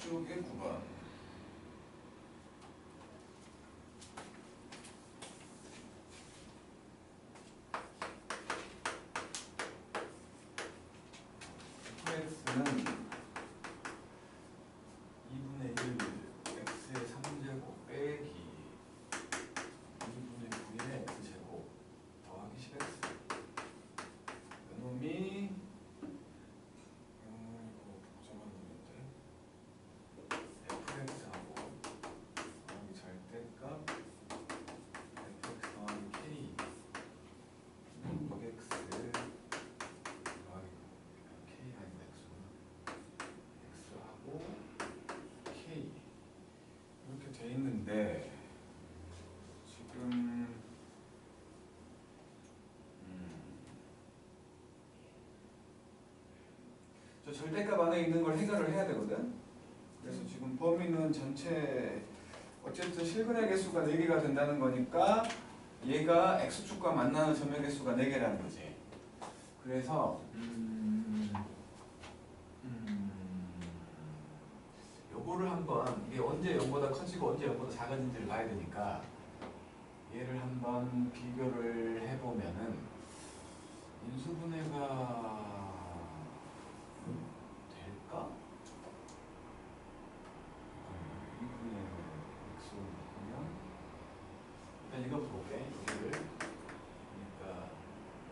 쪽에 9번. fx는 2분의 1 x의 3제곱 빼기 2분의 9의 x제곱 더하기 10x. 이놈이 이거 복잡한 놈인데 fx하고 더하기 절대값 fx 더하기 k 6x 더하기 k 아니면 x하고 k 이렇게 돼 있는데 지금 저 절대값 안에 있는 걸 해결을 해야 되거든. 그래서 지금 범위는 전체 어쨌든 실근의 개수가 4개가 된다는 거니까 얘가 x축과 만나는 점의 개수가 4개라는 거지. 그래서 요거를 한번 이게 언제 0보다 커지고 언제 0보다 작아진지를 봐야 되니까 얘를 한번 비교를 해보면은 인수분해가 될까? 2분의 x로 바꾸면 일단 이거부터 볼게. 여기를 그러니까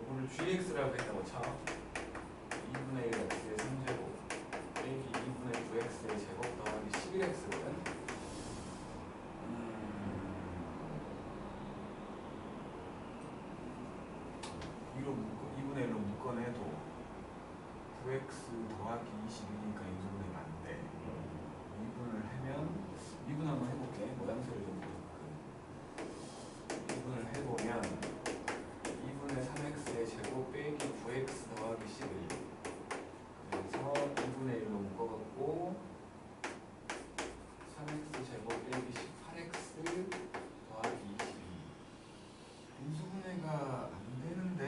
이거를 gx라고 했다고 쳐. 2분의 1 x의 3제곱 빼기 2분의 9x의 제곱 더하기 11x거든. 위로 2분의 1로 묶어내도 9x 더하기 22니까 인수분해가 안 돼. 2분을 하면 2분 한번 해볼게. 모양새를 좀 보고 2분을 해보면 2분의 3x의 제곱 빼기 9x 더하기 11. 그래서 2분의 1로 묶어갖고 3x 제곱 빼기 18x 더하기 22. 인수분해가 안 되는데?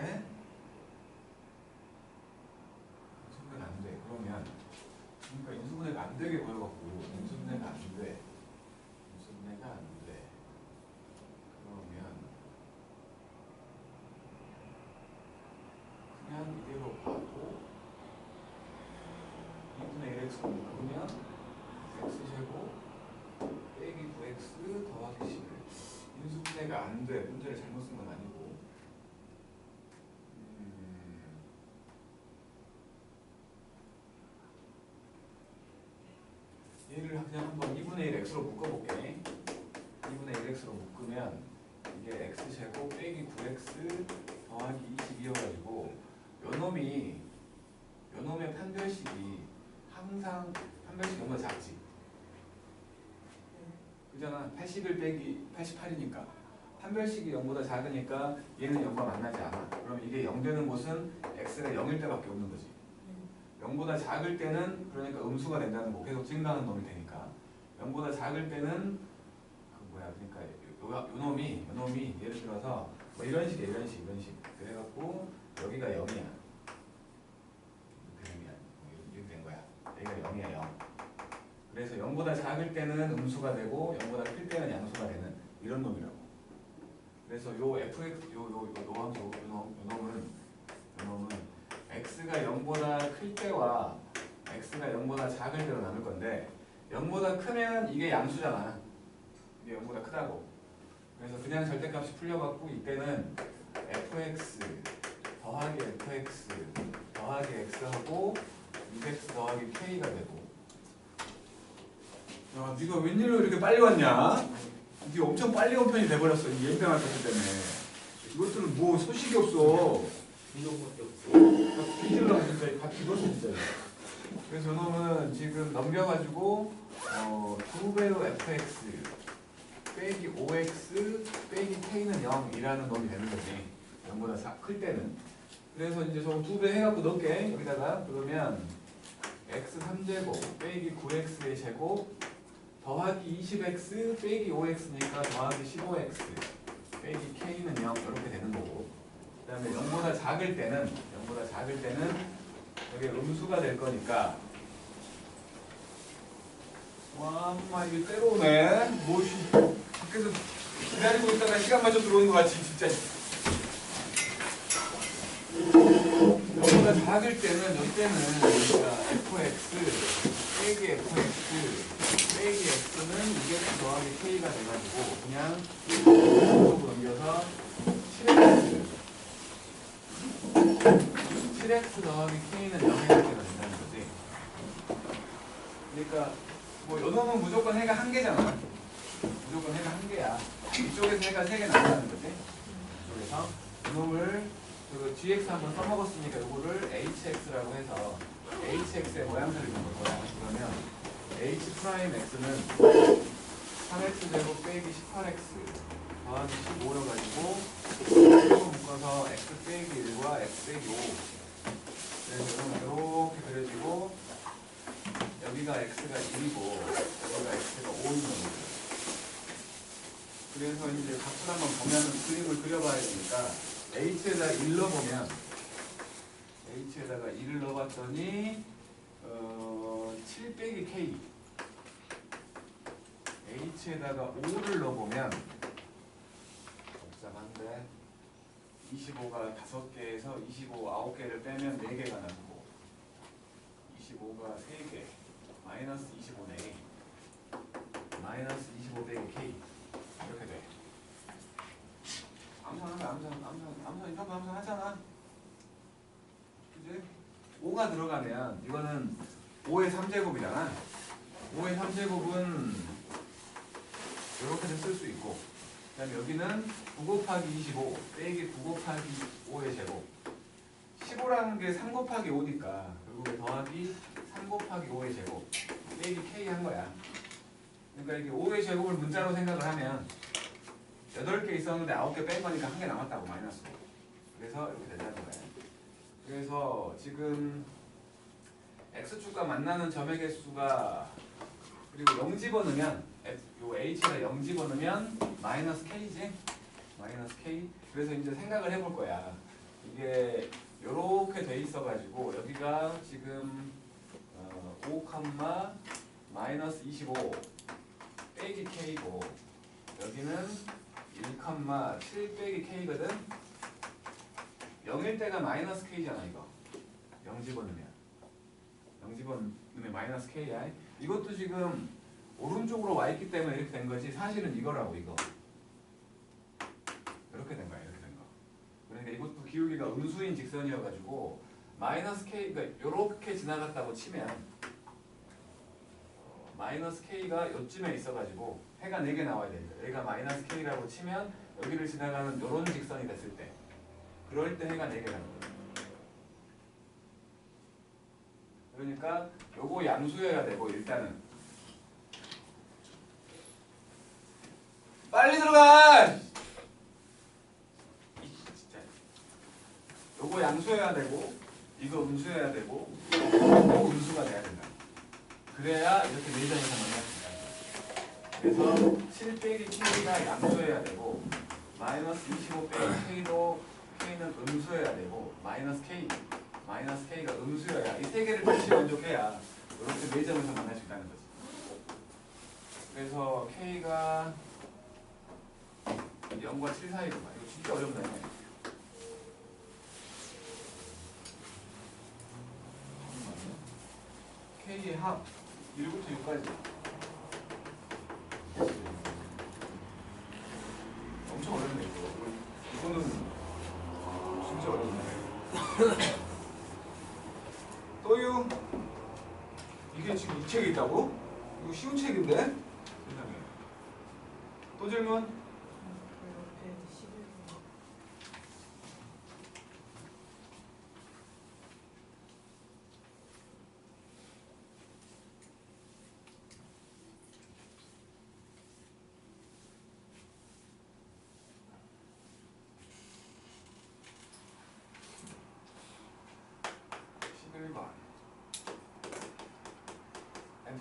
인수분해가 안 돼. 그러면 그러니까 인수분해가 안 되게 보여갖고 인수분해가 안 돼. 인수분해가 안 돼. 그러면 그냥 이대로 봐도 2분의 1x로 묶으면 x제곱 빼기 9x 더하기 11. 인수분해가 안 돼. 문제를 잘못 쓴 건 아니고. 얘를 그냥 한번 2분의 1 x로 묶어볼게. 2분의 1 x로 묶으면 이게 x제곱 빼기 9x 더하기 22여가지고 요놈의 판별식이 항상 판별식이 너무 작지. 그잖아. 81 빼기 88이니까 판별식이 0보다 작으니까 얘는 0과 만나지 않아. 그럼 이게 0 되는 곳은 x가 0일 때밖에 없는 거지. 0보다 작을 때는 그러니까 음수가 된다는 거. 계속 증가하는 놈이 되니까 0보다 작을 때는 그러니까 요 놈이 예를 들어서 뭐 이런 식 그래갖고 여기가 0이야. 이렇게 된 거야. 여기가 0이야 0. 그래서 0보다 작을 때는 음수가 되고 0보다 클 때는 양수가 되는 이런 놈이라고. 그래서 요 fx 요 놈은 x가 0보다 클 때와 x가 0보다 작을 때로 나눌 건데 0보다 크면 이게 양수잖아. 이게 0보다 크다고. 그래서 그냥 절대값이 풀려갖고 이때는 fx 더하기 fx 더하기 x하고 6x 더하기 k가 되고. 야, 네가 웬일로 이렇게 빨리 왔냐? 이게 엄청 빨리 온 편이 돼버렸어. 이 예병할 것 때문에. 이것들은 뭐 소식이 없어. 이거밖에 없어. 뒤질라고 진짜 다 뒤졌어 진짜. 그래서 저놈은 지금 넘겨가지고 2배로 fx 빼기 5x 빼기 k는 0이라는 놈이 되는 거지. 0보다 클 때는. 그래서 이제 저거 2배 해갖고 넣을게. 여기다가 그러면 x 3제곱 빼기 9x의 제곱 더하기 20x 빼기 5x니까 더하기 15x 빼기 k는 0 이렇게 되는 거고. 그 다음에 0보다 작을 때는 여기 음수가 될 거니까 와, 엄마 이게 때려오네. 뭐시 밖에서 기다리고 있다가 시간 맞춰 들어오는 것 같이 진짜. 여기보다 작을 때는 이때는 그러니까 fx 빼기 fx 빼기 x는 2x 더하기 k가 돼가지고 그냥 이쪽으로 넘겨서 7x 더하기 k는 0의 합계가 된다는 거지. 그러니까 뭐 요놈은 무조건 해가 한 개잖아. 무조건 해가 한 개야. 이쪽에서 해가 3개 나온다는 거지. 이쪽에서 이놈을 그 gx 한번 써먹었으니까 요거를 hx라고 해서 hx의 모양새를 좀 볼 거야. 그러면 h 프라임 x는 3x 제곱 빼기 18x 더하기 15여 가지고 이거 묶어서 x 빼기 1과 x 빼기 5. 그래서 이렇게 그려지고 여기가 x가 1이고 여기가 x가 5인 겁니다. 그래서 이제 값을 한번 보면은 그림을 그려봐야 되니까 h에다 1 넣어보면 h에다가 1을 넣어봤더니 7 빼기 k h에다가 5를 넣어보면 복잡한데 25가 5개에서 25 9개를 빼면 4개가 남고 25가 3개 마이너스 25네 마이너스 25 빼기 k 이렇게 돼. 암산 하잖아. 그지? 5가 들어가면 이거는 5의 3제곱이잖아. 5의 3제곱은 이렇게도 쓸 수 있고 그 다음에 여기는 9 곱하기 25 빼기 9 곱하기 5의 제곱 15라는 게 3 곱하기 5니까 결국에 더하기 3 곱하기 5의 제곱 빼기 k 한 거야. 그러니까 이게 5의 제곱을 문자로 생각을 하면 8개 있었는데 9개 뺀 거니까 1개 남았다고 마이너스. 그래서 이렇게 된다는 거예요. 그래서 지금 x축과 만나는 점의 개수가 그리고 0 집어넣으면 요 h에다 0 집어넣으면 마이너스 k지? 마이너스 k. 그래서 이제 생각을 해볼 거야. 이게 요렇게 돼 있어가지고 여기가 지금 5, 마이너스 25 빼기 k고 여기는 1, 7 빼기 k거든. 0일 때가 마이너스 k잖아 이거. 0 집어넣으면 0 집어넣으면 마이너스 k야. 이것도 지금 오른쪽으로 와 있기 때문에 이렇게 된 거지 사실은 이거라고 이거. 이렇게 된 거야 이렇게 된 거. 그러니까 이것도 기울기가 음수인 직선이어가지고 마이너스 k 그러니까 요렇게 지나갔다고 치면 마이너스 k가 요쯤에 있어가지고 해가 4개 나와야 됩니다. 여기가 마이너스 k라고 치면 여기를 지나가는 요런 직선이 됐을 때 그럴 때 해가 4개 나는 거예요. 그러니까 요거 양수여야 되고 일단은 빨리 들어가! 진짜 요거 양수여야 되고 이거 음수여야 되고 요거 음수가 돼야 된다. 그래야 이렇게 4점에서 만날 수 있다. 그래서 7 빼기 k가 양수여야 되고 마이너스 25 빼기 k도 k는 음수여야 되고 마이너스 k가 음수여야 이 세 개를 같이 만족해야 이렇게 4점에서 만날 수 있다는 거지. 그래서 k가 0과 7 사이구만. 이거 진짜 어렵네. k의 합 1부터 6까지 엄청 어렵네 이거. 이거는 진짜 어렵네. 또유 이게 지금 이 책에 있다고? 이거 쉬운 책인데? 세상에. 또 질문?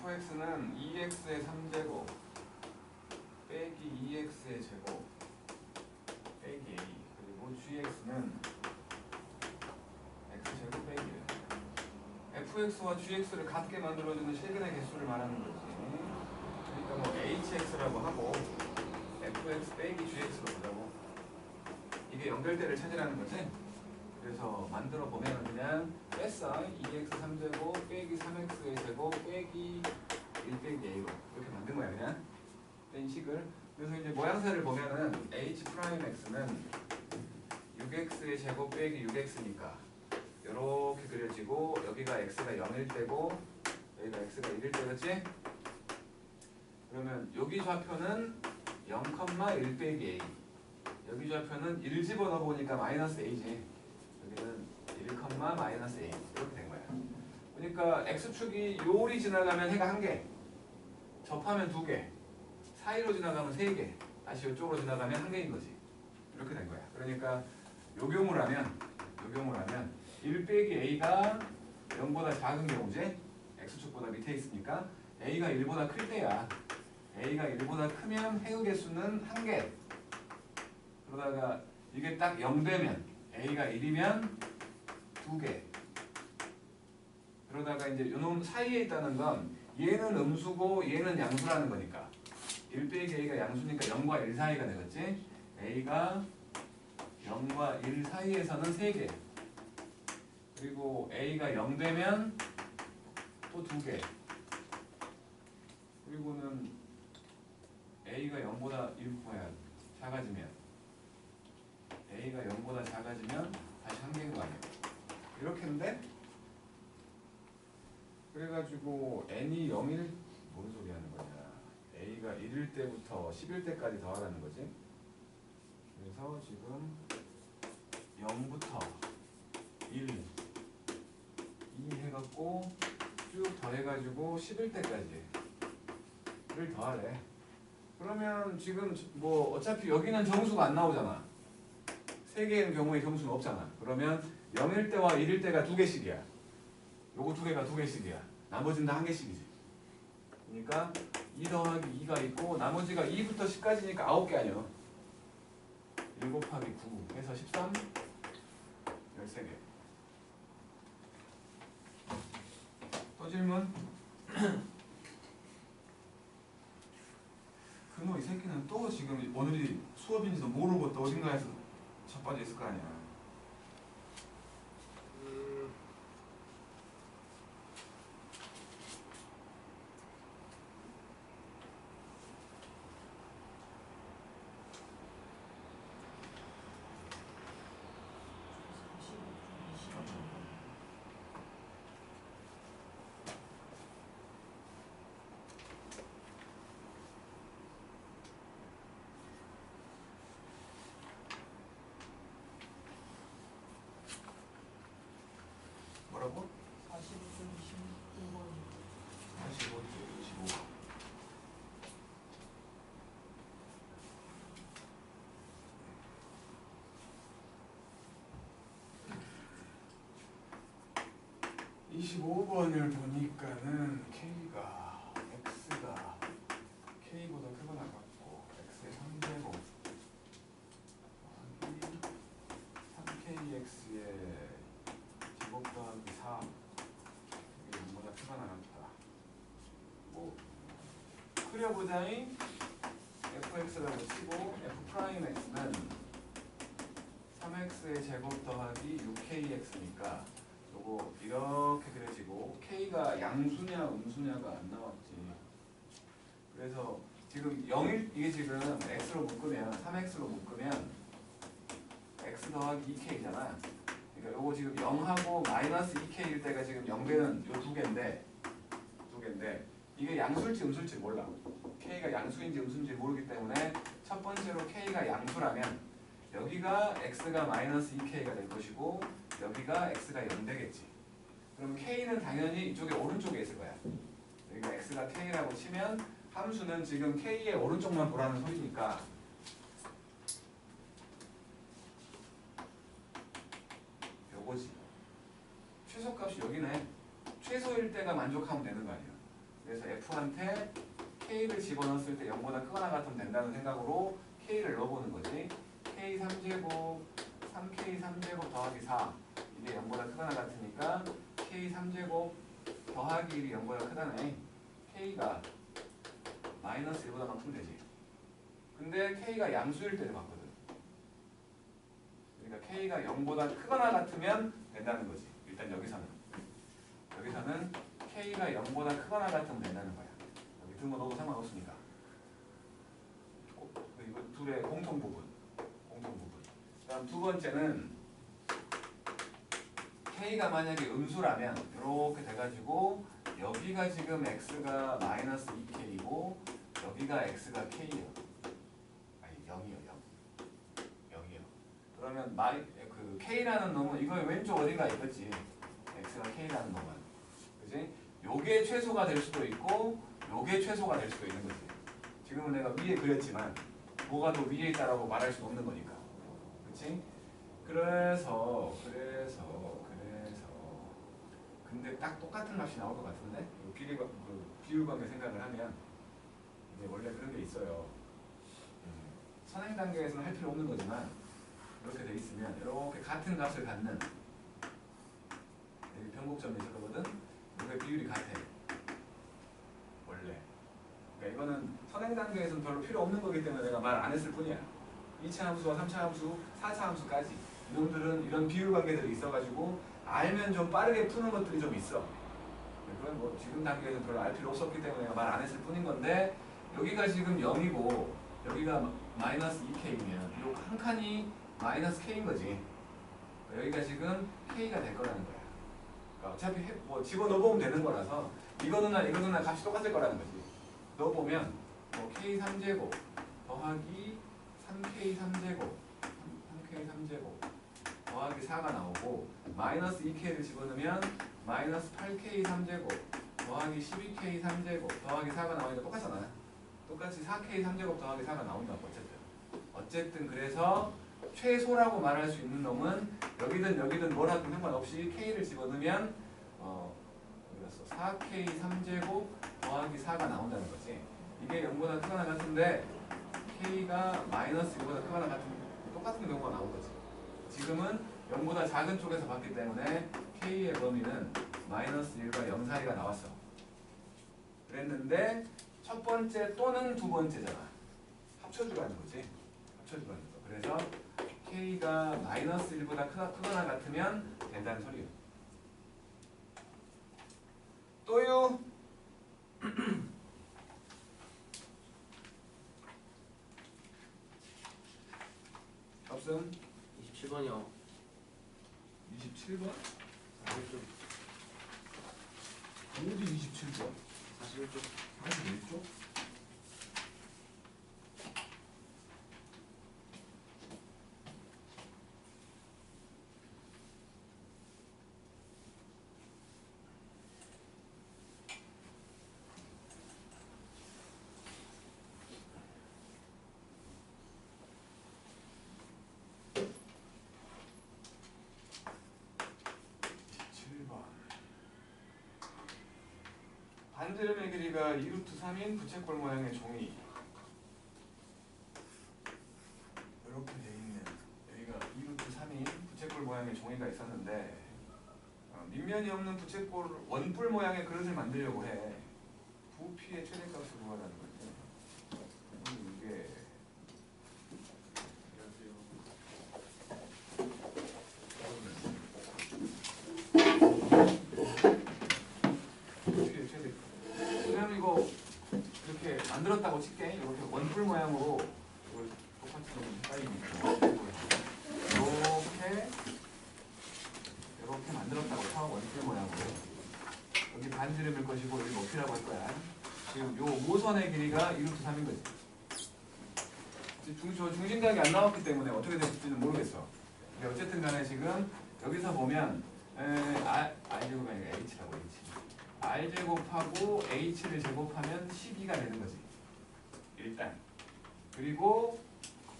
fx는 2x의 3제곱 빼기 2x의 제곱 빼기 a 그리고 gx는 x제곱 빼기 1 fx와 gx를 같게 만들어주는 실근의 개수를 말하는 거지. fx 빼기 gx로 보자고. 이게 연결대를 찾으라는 거지. 그래서 만들어 보면 그냥 뺐어. 2x 3제곱 빼기 3x의 제곱 빼기 1 빼기 a로 이렇게 만든 거야 그냥 뺀 식을. 그래서 이제 모양새를 보면은 h 프라임 x는 6x의 제곱 빼기 6x니까 이렇게 그려지고 여기가 x가 0일 때고 여기가 x가 1일 때겠지? 그러면 여기 좌표는 0,1 빼기 a, 여기 좌표는 1 집어넣어 보니까 마이너스 a지. 여기는 1, 마이너스 a 이렇게 된 거야. 그러니까 x축이 요리 지나가면 해가 1개, 접하면 2개, 사이로 지나가면 3개, 다시 이쪽으로 지나가면 1개인 거지. 이렇게 된 거야. 그러니까 요 경우라면 1 빼기 a가 0보다 작은 경우지. x축보다 밑에 있으니까 a가 1보다 클 때야. a가 1보다 크면 해의 개수는 1개. 그러다가 이게 딱 0 되면 a가 1이면 2개. 그러다가 이제 요놈 사이에 있다는 건 얘는 음수고 얘는 양수라는 거니까 1 빼기 a가 양수니까 0과 1 사이가 되겠지. a가 0과 1 사이에서는 3개. 그리고 a가 0 되면 또 2개. 그리고는 a가 0보다 작아지면 a가 0보다 작아지면 다시 1개인 거 아니야. 이렇게인데 그래가지고 n이 0일 뭔 소리 하는 거냐. a가 1일 때부터 10일 때까지 더하라는 거지. 그래서 지금 0부터 1, 2 해갖고 쭉 더해가지고 10일 때까지를 더하래. 그러면 지금 뭐 어차피 여기는 정수가 안 나오잖아. 3개의 경우에 정수는 없잖아. 그러면 0일 때와 1일 때가 2개씩이야. 요거 2개가 2개씩이야. 나머지는 다 1개씩이지. 그러니까 2 더하기 2가 있고 나머지가 2부터 10까지니까 9개 아니야. 1 곱하기 9 해서 13, 13개. 또 질문? 그놈 이 새끼는 또 지금 오늘이 수업인지도 모르고 또 어딘가에서 자빠져 있을 거 아니야. 뭐라고? 45쪽 25. (25번을) 보니까는 K가 X가 K보다 크거나 같고 X의 3제곱 3KX의 제곱 더하기 4 이게 0보다 크거나 같다. 뭐 그려보자잉. fx라고 치고 f'x는 3x의 제곱 더하기 6kx니까 요거 이렇게 그려지고 k가 양수냐 음수냐가 안 나왔지. 그래서 지금 0일 이게 지금 x로 묶으면 3x로 묶으면 x 더하기 2k잖아. 그러니까 요거 지금 0하고 마이너스 2k일 때가 지금 0되는 요 두 개인데 이게 양수일지 음수일지 몰라. k가 양수인지 음수인지 모르기 때문에 첫 번째로 k가 양수라면 여기가 x가 마이너스 2k가 될 것이고 여기가 x가 0 되겠지. 그럼 k는 당연히 이쪽에 오른쪽에 있을 거야. 여기가 x가 k라고 치면 함수는 지금 k의 오른쪽만 보라는 소리니까 요거지. 최소값이 여기네. 최소일 때가 만족하면 되는 거 아니야. 그래서 f한테 k를 집어넣었을 때 0보다 크거나 같으면 된다는 생각으로 k를 넣어보는 거지. k 3제곱 3k 3제곱 더하기 4 이게 0보다 크거나 같으니까 k 3제곱 더하기 1이 0보다 크다네. k가 마이너스 1보다만 크면 되지. 근데 K가 양수일 때를 봤거든. 그러니까 K가 0보다 크거나 같으면 된다는 거지. 일단 여기서는 K가 0보다 크거나 같으면 된다는 거야. 여기 등호 넣어도 상관없으니까. 이거 둘의 공통 부분. 그다음 두 번째는 K가 만약에 음수라면 이렇게 돼가지고 여기가 지금 X가 마이너스 2K이고 여기가 X가 K예요. 아니 0이요. 그러면 그 K라는 놈은 이거 왼쪽 어딘가 있겠지. X가 K라는 놈은. 그지? 요게 최소가 될 수도 있고 요게 최소가 될 수도 있는 거지. 지금은 내가 위에 그렸지만 뭐가 더 위에 있다라고 말할 수 없는 거니까. 그치? 그래서 근데 딱 똑같은 값이 나올 것 같은데 비율 관계 생각을 하면 이제 원래 그런 게 있어요. 선행 단계에서는 할 필요 없는 거지만 이렇게 돼 있으면 이렇게 같은 값을 갖는 여기 변곡점이 있을 거거든. 이게 비율이 같아. 원래. 그러니까 이거는 선행 단계에서는 별로 필요 없는 거기 때문에 내가 말 안 했을 뿐이야. 2차 함수와 3차 함수, 4차 함수까지 이놈들은 이런 비율 관계들이 있어가지고 알면 좀 빠르게 푸는 것들이 좀 있어. 그건 뭐 지금 단계에서 별로 알 필요 없었기 때문에 내가 말 안 했을 뿐인 건데 여기가 지금 0이고 여기가 마이너스 2K면 요 한 칸이 마이너스 K인 거지. 여기가 지금 K가 될 거라는 거야. 그러니까 어차피 뭐 집어넣어보면 되는 거라서 이거는 값이 똑같을 거라는 거지. 넣어보면 뭐 K 3제곱 더하기 3K 3제곱 더하기 4가 나오고 마이너스 2K를 집어넣으면 마이너스 8K 3제곱 더하기 12K 3제곱 더하기 4가 나오니까 똑같잖아. 똑같이 4K 3제곱 더하기 4가 나온다고 어쨌든 그래서 최소라고 말할 수 있는 놈은 여기든 뭘 하든 상관없이 K를 집어넣으면 4K 3제곱 더하기 4가 나온다는 거지. 이게 0보다 크거나 같은데 K가 마이너스 1보다 크거나 같은 똑같은 경우가 나온 거지. 지금은 0보다 작은 쪽에서 봤기 때문에 K의 범위는 마이너스 1과 0 사이가 나왔어. 그랬는데 첫 번째 또는 두 번째잖아. 합쳐주라는 거지. 그래서 K가 마이너스 1보다 크거나 같으면 된다는 소리예요. 또요. 없음. 27번이요. 27번? 41쪽. 어디 27번? 41쪽. 41쪽? 반지름의 길이가 2루트 3인 부채꼴 모양의 종이 이렇게 돼 있는 여기가 2루트 3인 부채꼴 모양의 종이가 있었는데 밑면이 없는 부채꼴 원뿔 모양의 그릇을 만들려고 해. 부피의 최대값을 구하라는 건데 이게 만들었다고 칠게. 이렇게 원뿔 모양으로 이걸 똑같이 이렇게 만들었다고 쳐. 원뿔 모양으로. 여기 반지름일 것이고 여기 높이라고 할 거야. 지금 요 모선의 길이가 2루트 3인 거지. 중심각이 안 나왔기 때문에 어떻게 될지는 모르겠어. 근데 어쨌든 간에 지금 여기서 보면 R제곱이 아니라 H라고 H. R제곱하고 H를 제곱하면 12가 되는 거지. 일단. 그리고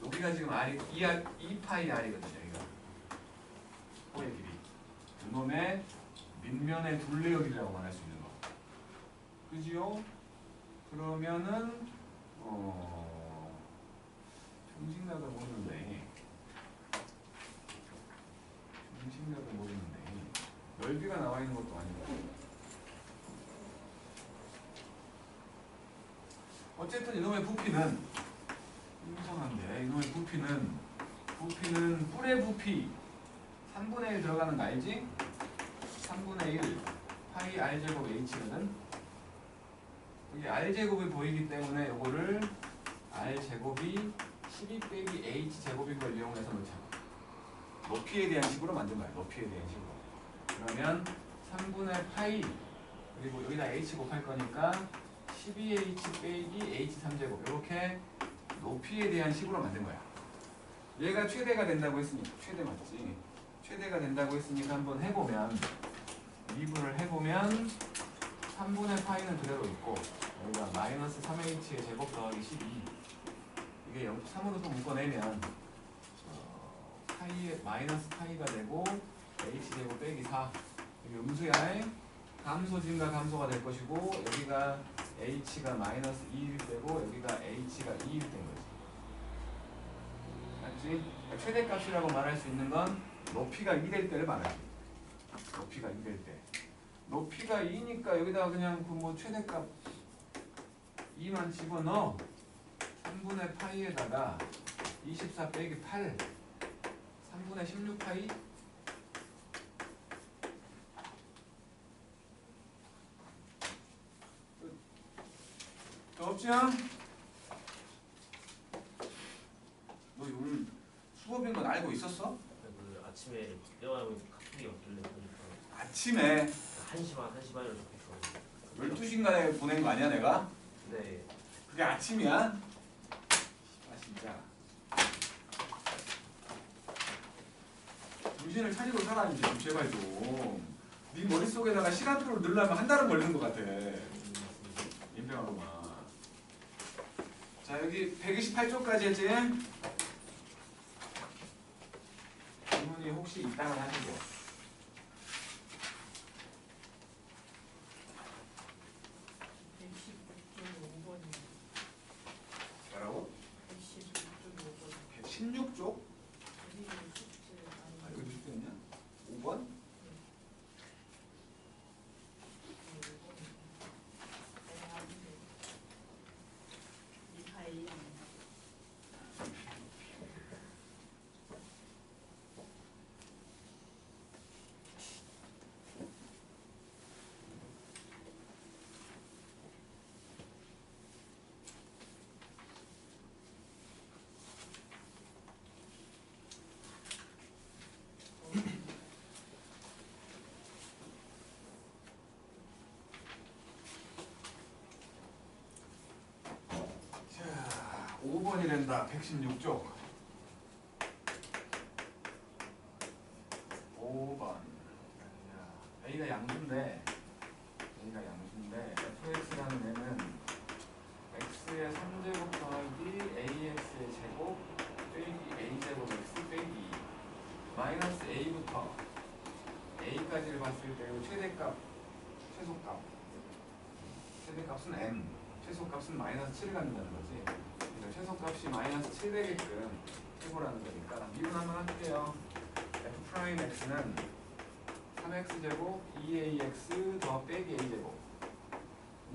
여기가 지금 R이 2파이 R이거든요. 여기가. 호의 길이. 그놈의 밑면의 둘레역이라고 말할 수 있는 거. 그지요? 그러면은 중심각을 모르는데 넓이가 나와 있는 것도 아니고 어쨌든 이놈의 부피는 나왔는데 이놈의 부피는 뿔의 부피 3분의 1 들어가는 거 알지? 3분의 1 파이 r제곱 h거든. 여기 r제곱이 보이기 때문에 요거를 r제곱이 12 빼기 h제곱인 걸 이용해서 놓자. 높이에 대한 식으로 만든 거야. 높이에 대한 식으로. 그러면 3분의 파이 그리고 여기다 h 곱할 거니까 12h 빼기 h3제곱 이렇게 높이에 대한 식으로 만든 거야. 얘가 최대가 된다고 했으니까 최대 맞지? 최대가 된다고 했으니까 한번 해보면 미분을 해보면 3분의 파이는 그대로 있고 여기가 마이너스 3h의 제곱 더하기 12 이게 3으로 또 묶어내면 파이에 마이너스 파이가 되고 h제곱 빼기 4 이게 음수야. 감소진과 감소가 될 것이고 여기가 h가 마이너스 2일 때고 여기가 h가 2일 된 거지. 맞지? 최대값이라고 말할 수 있는 건 높이가 2될 때를 말하지. 높이가 2될 때. 높이가 2니까 여기다가 그냥 그 뭐 최대값 2만 집어넣어. 3분의 파이에다가 24 빼기 8 3분의 16 파이 더 없지? 너 오늘 수업인 건 알고 있었어? 그 아침에 깨어나면 카톡이 왔길래 보니까 아침에 1시 반이라고 적혀있어. 12시간에 보낸 거 아니야 내가? 네. 그게 아침이야? 아 진짜 정신을 차리고 살아 이제 좀 제발 좀. 네 머릿속에다가 시간표를 넣으려면 한 달은 걸리는 것 같아. 임평하고만. 자 여기 128쪽까지 했지? 질문이 혹시 있다면 하시고. 16쪽? 아, 여기 숙제였냐? 5번? 자, 5번이 된다. 116쪽. 5번. A가 양수인데 fx라는 애는 x의 3제곱 더하기 ax의 제곱 빼기 a제곱 x 빼기 마이너스 a부터 a까지를 봤을 때 최대값, 최소값은 n, 최소값은 마이너스 7을 갖는다는 거지. 그러니까 최소값이 마이너스 7 되게끔 해보라는 거니까 미분 한번 할게요. f'x는 3x제곱 2ax 더 빼기 a제곱.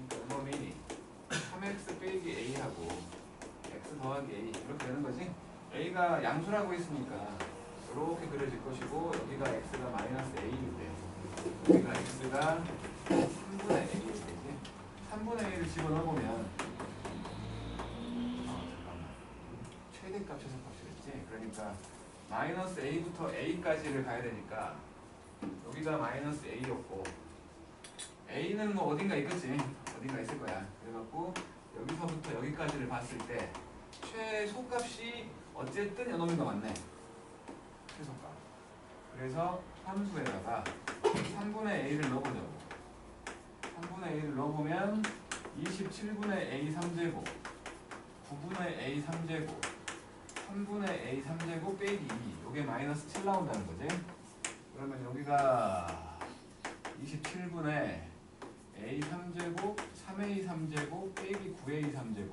그러니까 이놈이 3x 빼기 a하고 x 더하기 a 이렇게 되는 거지. a가 양수라고 했으니까 이렇게 그려질 것이고 여기가 x가 마이너스 a일 때 여기가 x가 3분의 a일 때지. 3분의 a를 집어넣어보면 잠깐만 최대값 최소값이랬지. 그러니까 마이너스 a부터 a까지를 가야 되니까 여기가 마이너스 a였고 a는 뭐 어딘가 있겠지. 어딘가 있을 거야. 그래갖고 여기서부터 여기까지를 봤을 때 최소값이 어쨌든 이놈인가 맞네. 최소값. 그래서 함수에다가 3분의 a를 넣어보자고. 3분의 a를 넣어보면 27분의 a 3제곱 9분의 a 3제곱 3분의 a 3제곱 빼기 2 요게 마이너스 7 나온다는 거지. 그러면 여기가 27분의 a 3제곱 3a 3제곱 빼기 9a 3제곱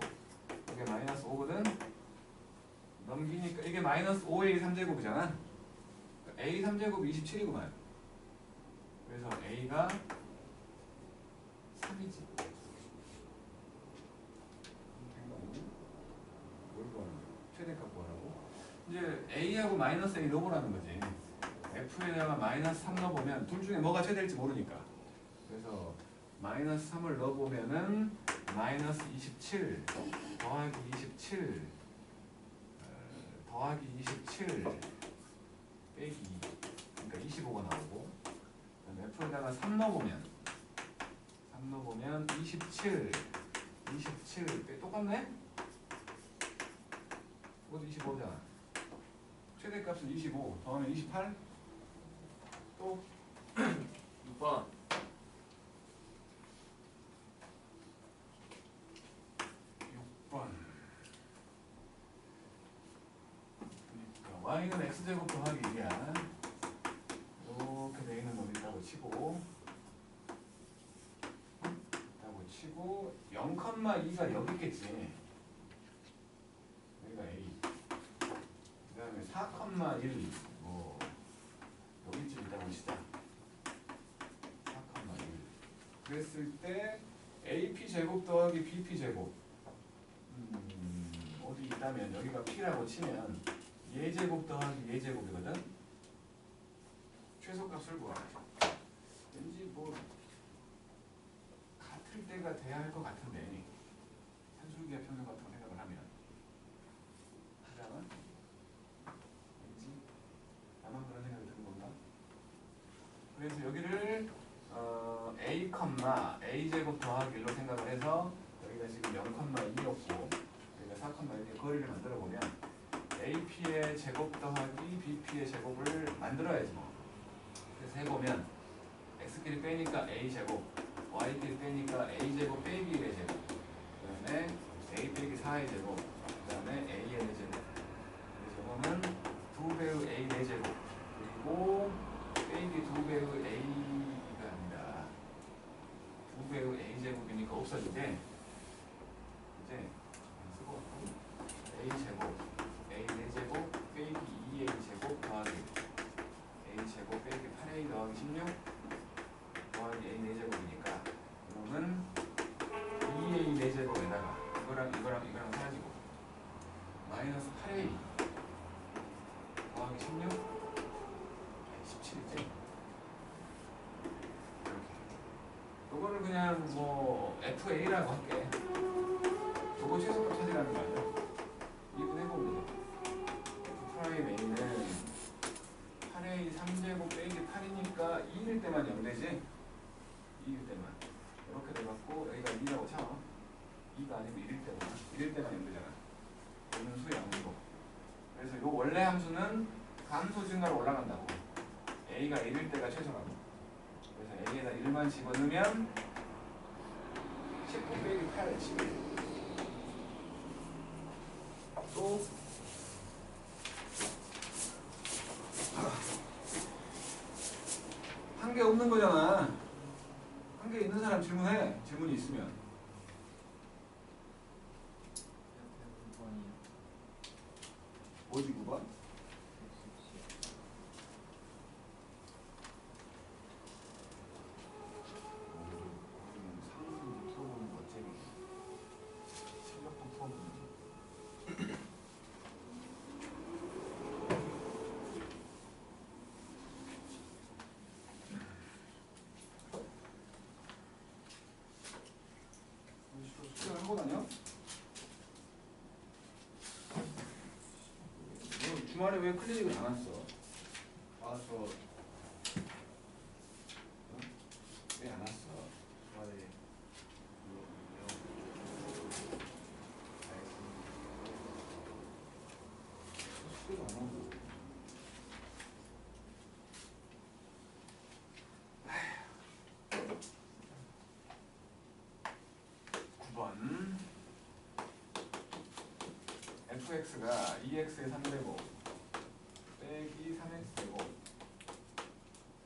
이게 마이너스 5거든. 넘기니까 이게 마이너스 5a 3제곱이잖아. a 3제곱이 27이구만. 그래서 a가 3이지. 뭘 구하는 거야? 최대값 이제 A하고 마이너스 A 넣어보라는 거지. F에다가 마이너스 3 넣어보면 둘 중에 뭐가 최대일지 모르니까. 그래서 마이너스 3을 넣어보면은 마이너스 27 더하기 27 더하기 27 빼기 2 그러니까 25가 나오고, 그다음에 F에다가 3 넣어보면 27 똑같네? 이것도 25잖아. 최대값은 25 더하면 28 또 6번 6번. 그러니까 y는 x제곱 더하기 1이야. 이렇게 돼 있는 놈이 있다고 치고 0,2가 여기 있겠지. 여기가 a. 그 다음에 4,1 뭐 여기쯤 있다고 치자. 4,1 그랬을 때 AP 제곱 더하기 BP 제곱 어디 있다면 여기가 P라고 치면 얘 제곱 더하기 얘 제곱이거든. 최소값을 구하래. 왠지 뭐 같을 때가 돼야 할 것 같은데 산술기하 평균 같은 거 생각을 하면 하잖아. 왠지 나만 그런 생각이 드는 건가? 그래서 여기를 A, A 제곱 더하기 1로 생각을 해서 여기가 지금 0,2였고 여기가 4,1의 거리를 만들어 보면 AP의 제곱 더하기 BP의 제곱을 만들어야지 뭐. 그래서 해보면 X끼리 빼니까 A 제곱, Y끼리 빼니까 A 제곱 빼기 1의 제곱, 그 다음에 A 빼기 4의 제곱, 그 다음에 AN의 제곱. 그래서 이거는 2배의 A 4제곱 그리고 빼기 2배의 A가 아니라 2배의 A 제곱이니까 없어지게 이제 쓰고 A 제곱, A 4제곱 빼기 2A 제곱 더하기 A 제곱 빼기 8A 더하기 16 더하기 A 4제곱이니까 그러면 2A 4제곱에다가 이거랑 사라지고 마이너스 8A 더하기 16 17이지. 이렇게 요거를 그냥 뭐 FA라고 할게. 요거 최소값 찾으라는 거 아니야? 이분 해보면 돼. F'A는 8A 3제곱 빼기 8이니까 2일 때만 0되지? 2일 때만 이렇게 돼갖고 여기가 2라고 쳐. 2가 아니고 1일 때만 0되잖아. 얘는 수의 양수고. 그래서 요 원래 함수는 감소 증가로 올라간다고. A가 1일 때가 최소라고. 그래서 A에다 1만 집어넣으면 19 빼기 8, 11. 또 한 개 없는 거잖아. 한 개 있는 사람 질문해. 질문이 있으면. 9번이요. 뭐지 9번? 상승도 풀어보는 거 어째 실력도 풀어보는 수행을 하고 다녀? 너 주말에 왜 클리닉을 안 왔어? 와서 왜 안 왔어? 주말에 숙제도 안 하고. 9번 fx가 2x의 3제곱 빼기 3x제곱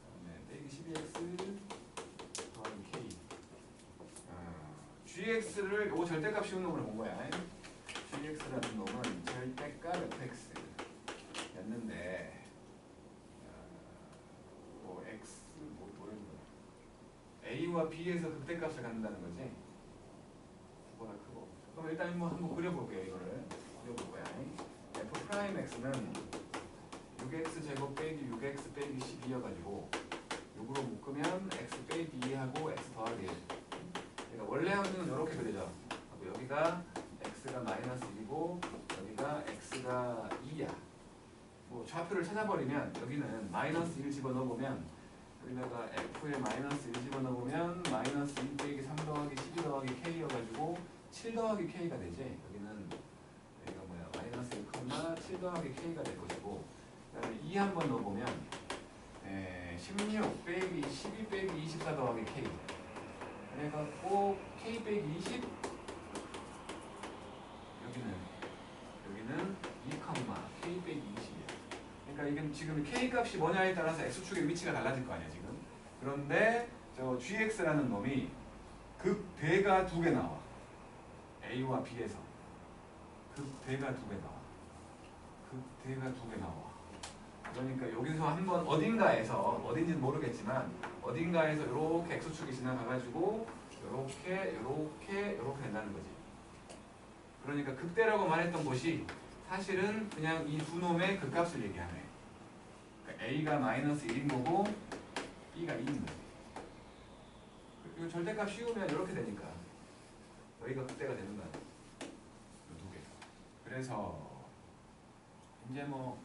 그다음에 빼기 12x 더하기 k. gx를 요 절대값 씌운 놈으로 본 거야. gx라는 놈은 절대값 fx였는데 뭐 x 뭐였는 거야? a와 b에서 극대값을 갖는다는 거지. 보다 크고. 그럼 일단 한번 그려볼게요. 이거를 그려볼 거야. f 프라임 프라임 x는 6x 제곱 빼기 6x 빼기 12여가지고 6으로 묶으면 x 빼기 2하고 x 더하기 1. 그러니까 원래 함수는 이렇게 그려져. 하고 여기가 x가 마이너스 1이고 여기가 x가 2야. 뭐 좌표를 찾아버리면 여기는 마이너스 1 집어넣어보면 여기다가 f에 마이너스 1 집어넣어보면 마이너스 2 빼기 3 더하기 12 더하기 k여가지고 7 더하기 k가 되지. 여기는 여기가 뭐야 마이너스 1, 7 더하기 k가 될 것이고 그 다음에 2 한번 넣어보면 16 빼기 12 빼기 24 더하기 k 그래갖고 k 빼기 20 여기는 2, k 빼기 20이야. 그러니까 이게 지금 k 값이 뭐냐에 따라서 x축의 위치가 달라질 거 아니야 지금. 그런데 저 gx라는 놈이 극대가 두 개 나와. a와 b에서 극대가 두 개 나와. 극대가 두 개 나와. 그러니까 여기서 한번 어딘가에서 어딘지는 모르겠지만 어딘가에서 이렇게 x축이 지나가가지고 이렇게 된다는 거지. 그러니까 극대라고 말했던 곳이 사실은 그냥 이 두 놈의 극값을 얘기하네. 그러니까 a가 마이너스 1인 거고 b가 2인 거지. 이거 절대값 씌우면 이렇게 되니까 여기가 극대가 되는 거야. 이 두 개. 그래서 이제 뭐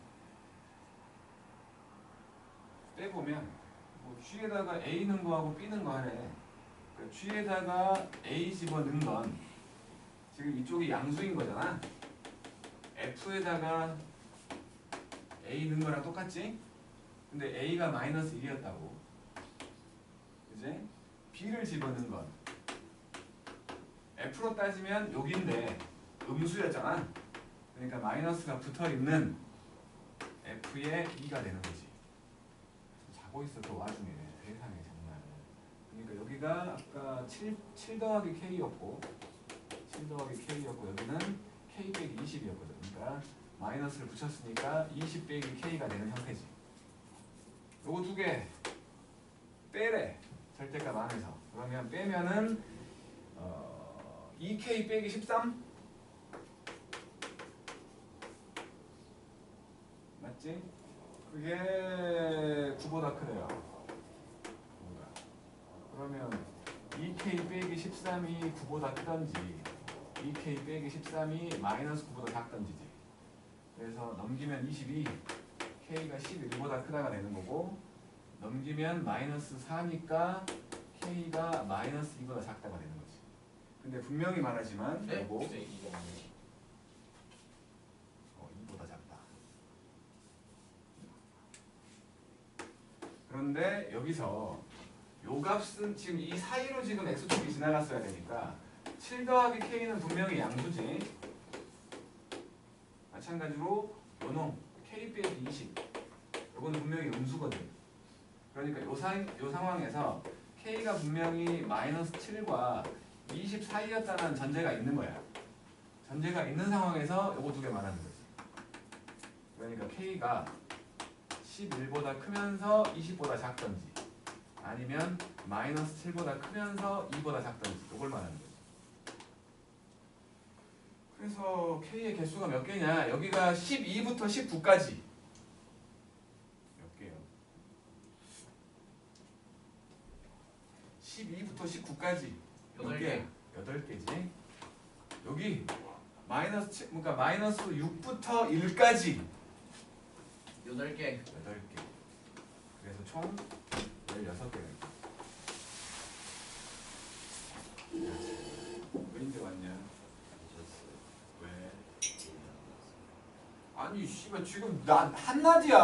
빼보면 뭐 G에다가 A는 거하고 B는 거 하래. 그러니까 G에다가 A 집어넣은 건 지금 이쪽이 양수인 거잖아. F에다가 A 넣은 거랑 똑같지? 근데 A가 마이너스 1이었다고. 그지? B를 집어넣은 건 F로 따지면 여기인데 음수였잖아. 그러니까 마이너스가 붙어있는 F의 2가 되는 거지. 자고 있어 그 와중에 세상에 정말. 그러니까 여기가 아까 7 더하기 K였고 7 더하기 K였고 여기는 K 빼기 20이었거든. 그러니까 마이너스를 붙였으니까 20 빼기 K가 되는 형태지. 요거 두 개 빼래. 절대값 안에서. 그러면 빼면은 2K 빼기 13? 맞지? 그게 9보다 크대요. 그러면 2K 빼기 13이 9보다 크던지 2K 빼기 13이 마이너스 9보다 작던지지. 그래서 넘기면 22, K가 11보다 크다가 되는 거고 넘기면 마이너스 4니까 K가 마이너스 2보다 작다가 되는 거지. 근데 분명히 말하지만 요거 2보다 작다. 그런데 여기서 요 값은 지금 이 사이로 지금 x축이 지나갔어야 되니까 7 더하기 k는 분명히 양수지. 마찬가지로 요놈 k 빼기 20 요거는 분명히 음수거든. 그러니까 요 상황에서 k가 분명히 마이너스 7과 20 사이였다는 전제가 있는 거야. 전제가 있는 상황에서 요거 두 개 말하는 거지. 그러니까 k가 11보다 크면서 20보다 작던지 아니면 마이너스 7보다 크면서 2보다 작던지 이걸 말하는 거지. 그래서 K의 개수가 몇 개냐? 여기가 12부터 19까지 몇 개요? 12부터 19까지 몇 개? 8개지. 여기 마이너스 7, 그러니까 마이너스 6부터 1까지 8개. 8개. 그래서 총 16개가 있다. 왜 이제 왔냐? 왜? 아니 씨발 지금 나 한낮이야.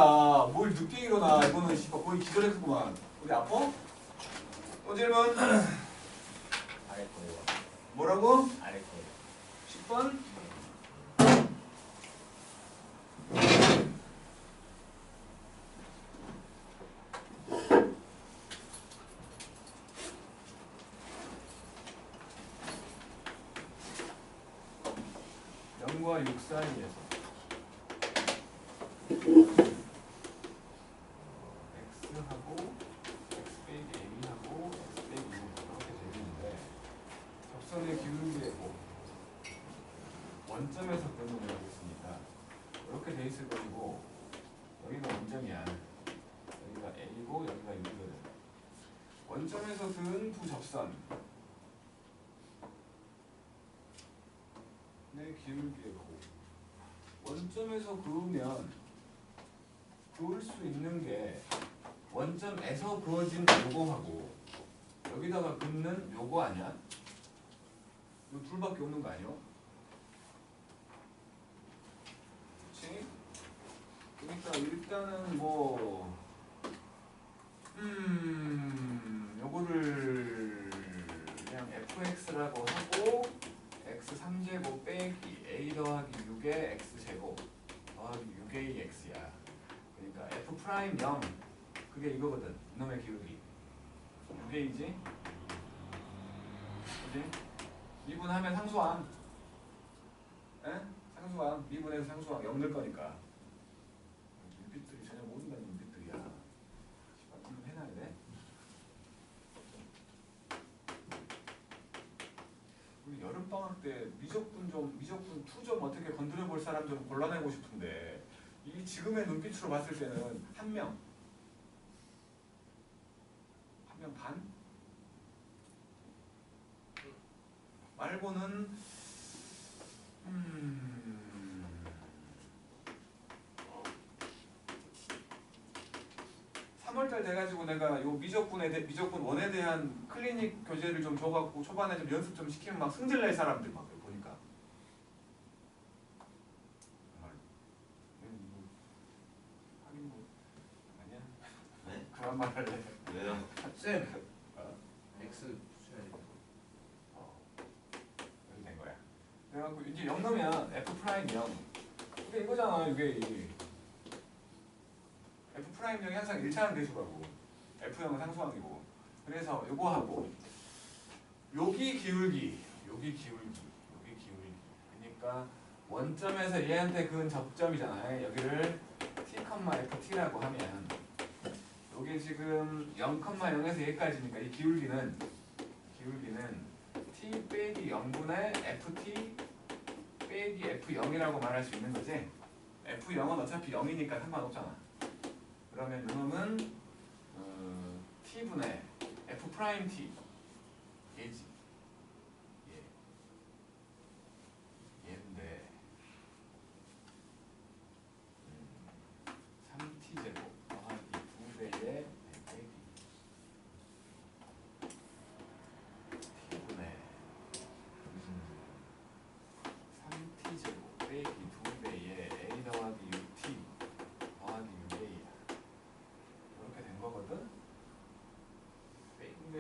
뭘 늦게 일어나. 이거는 씨발 거의 기절했구만. 우리 아파? 또 질문? 아래 거예요. 뭐라고? 아래 거예요. 10번? 과 6 사이에서 x하고 x 빼기 a하고 x 빼기 2 이렇게 되는데 접선의 기울기의 곱 원점에서 끊어내고 있으니까 이렇게 돼 있을 것이고 여기가 원점이야. 여기가 A고 여기가 U거든. 원점에서 든 두 접선 내 기울기의 고 원점에서 그으면 그을 수 있는 게 원점에서 그어진 요거하고 여기다가 긋는 요거 아니야? 요 둘밖에 없는 거 아니야? 그치? 그러니까 일단은 뭐 요거를 그냥 fx라고 하고 x 3제곱 빼기 a 더하기 6의 x제곱 더하기 6a x야. 그러니까 f 프라임 0 그게 이거거든. 이놈의 기울기 6a지? 그지? 미분하면 상수항 에? 상수항 미분해서 상수항 0 넣을 거니까 눈빛들이 전혀 모른다는 눈빛들이야. 이거 해놔야 돼. 우리 여름방학 때 미적분 2 좀 어떻게 건드려 볼 사람 좀 골라내고 싶은데 이 지금의 눈빛으로 봤을 때는 한 명 반? 말고는 3월달 돼가지고 내가 요 미적분 1에 대한 클리닉 교재를 좀 줘갖고 초반에 좀 연습 좀 시키면 막 승질낼 사람들 막 보니까 정말 하긴 뭐 아니야? 네? 그만 말할래. 왜요? 쌤 X 수야지 이렇게 된 거야. 그래갖고 이제 0 넣으면 f 프라임 0 이게 이거잖아. 이게 f 프라임 0이 항상 1차항 대수가고 f0은 상수항이고 그래서 요거하고 여기 기울기 그러니까 원점에서 얘한테 그은 접점이잖아요. 여기를 t, ft라고 하면 요게 지금 0,0에서 여기까지니까 이 기울기는 t 빼기 0분의 ft 빼기 f0이라고 말할 수 있는 거지. f0은 어차피 0이니까 상관없잖아. 그러면 이놈은 t분의 f 프라임 t 얘지. 얘인데 3t제곱 더하기 2배의 빼기 t분의 3t제곱 빼기 2배의 a 더하기 6t 더하기 6a야. 이렇게 된 거거든? 근데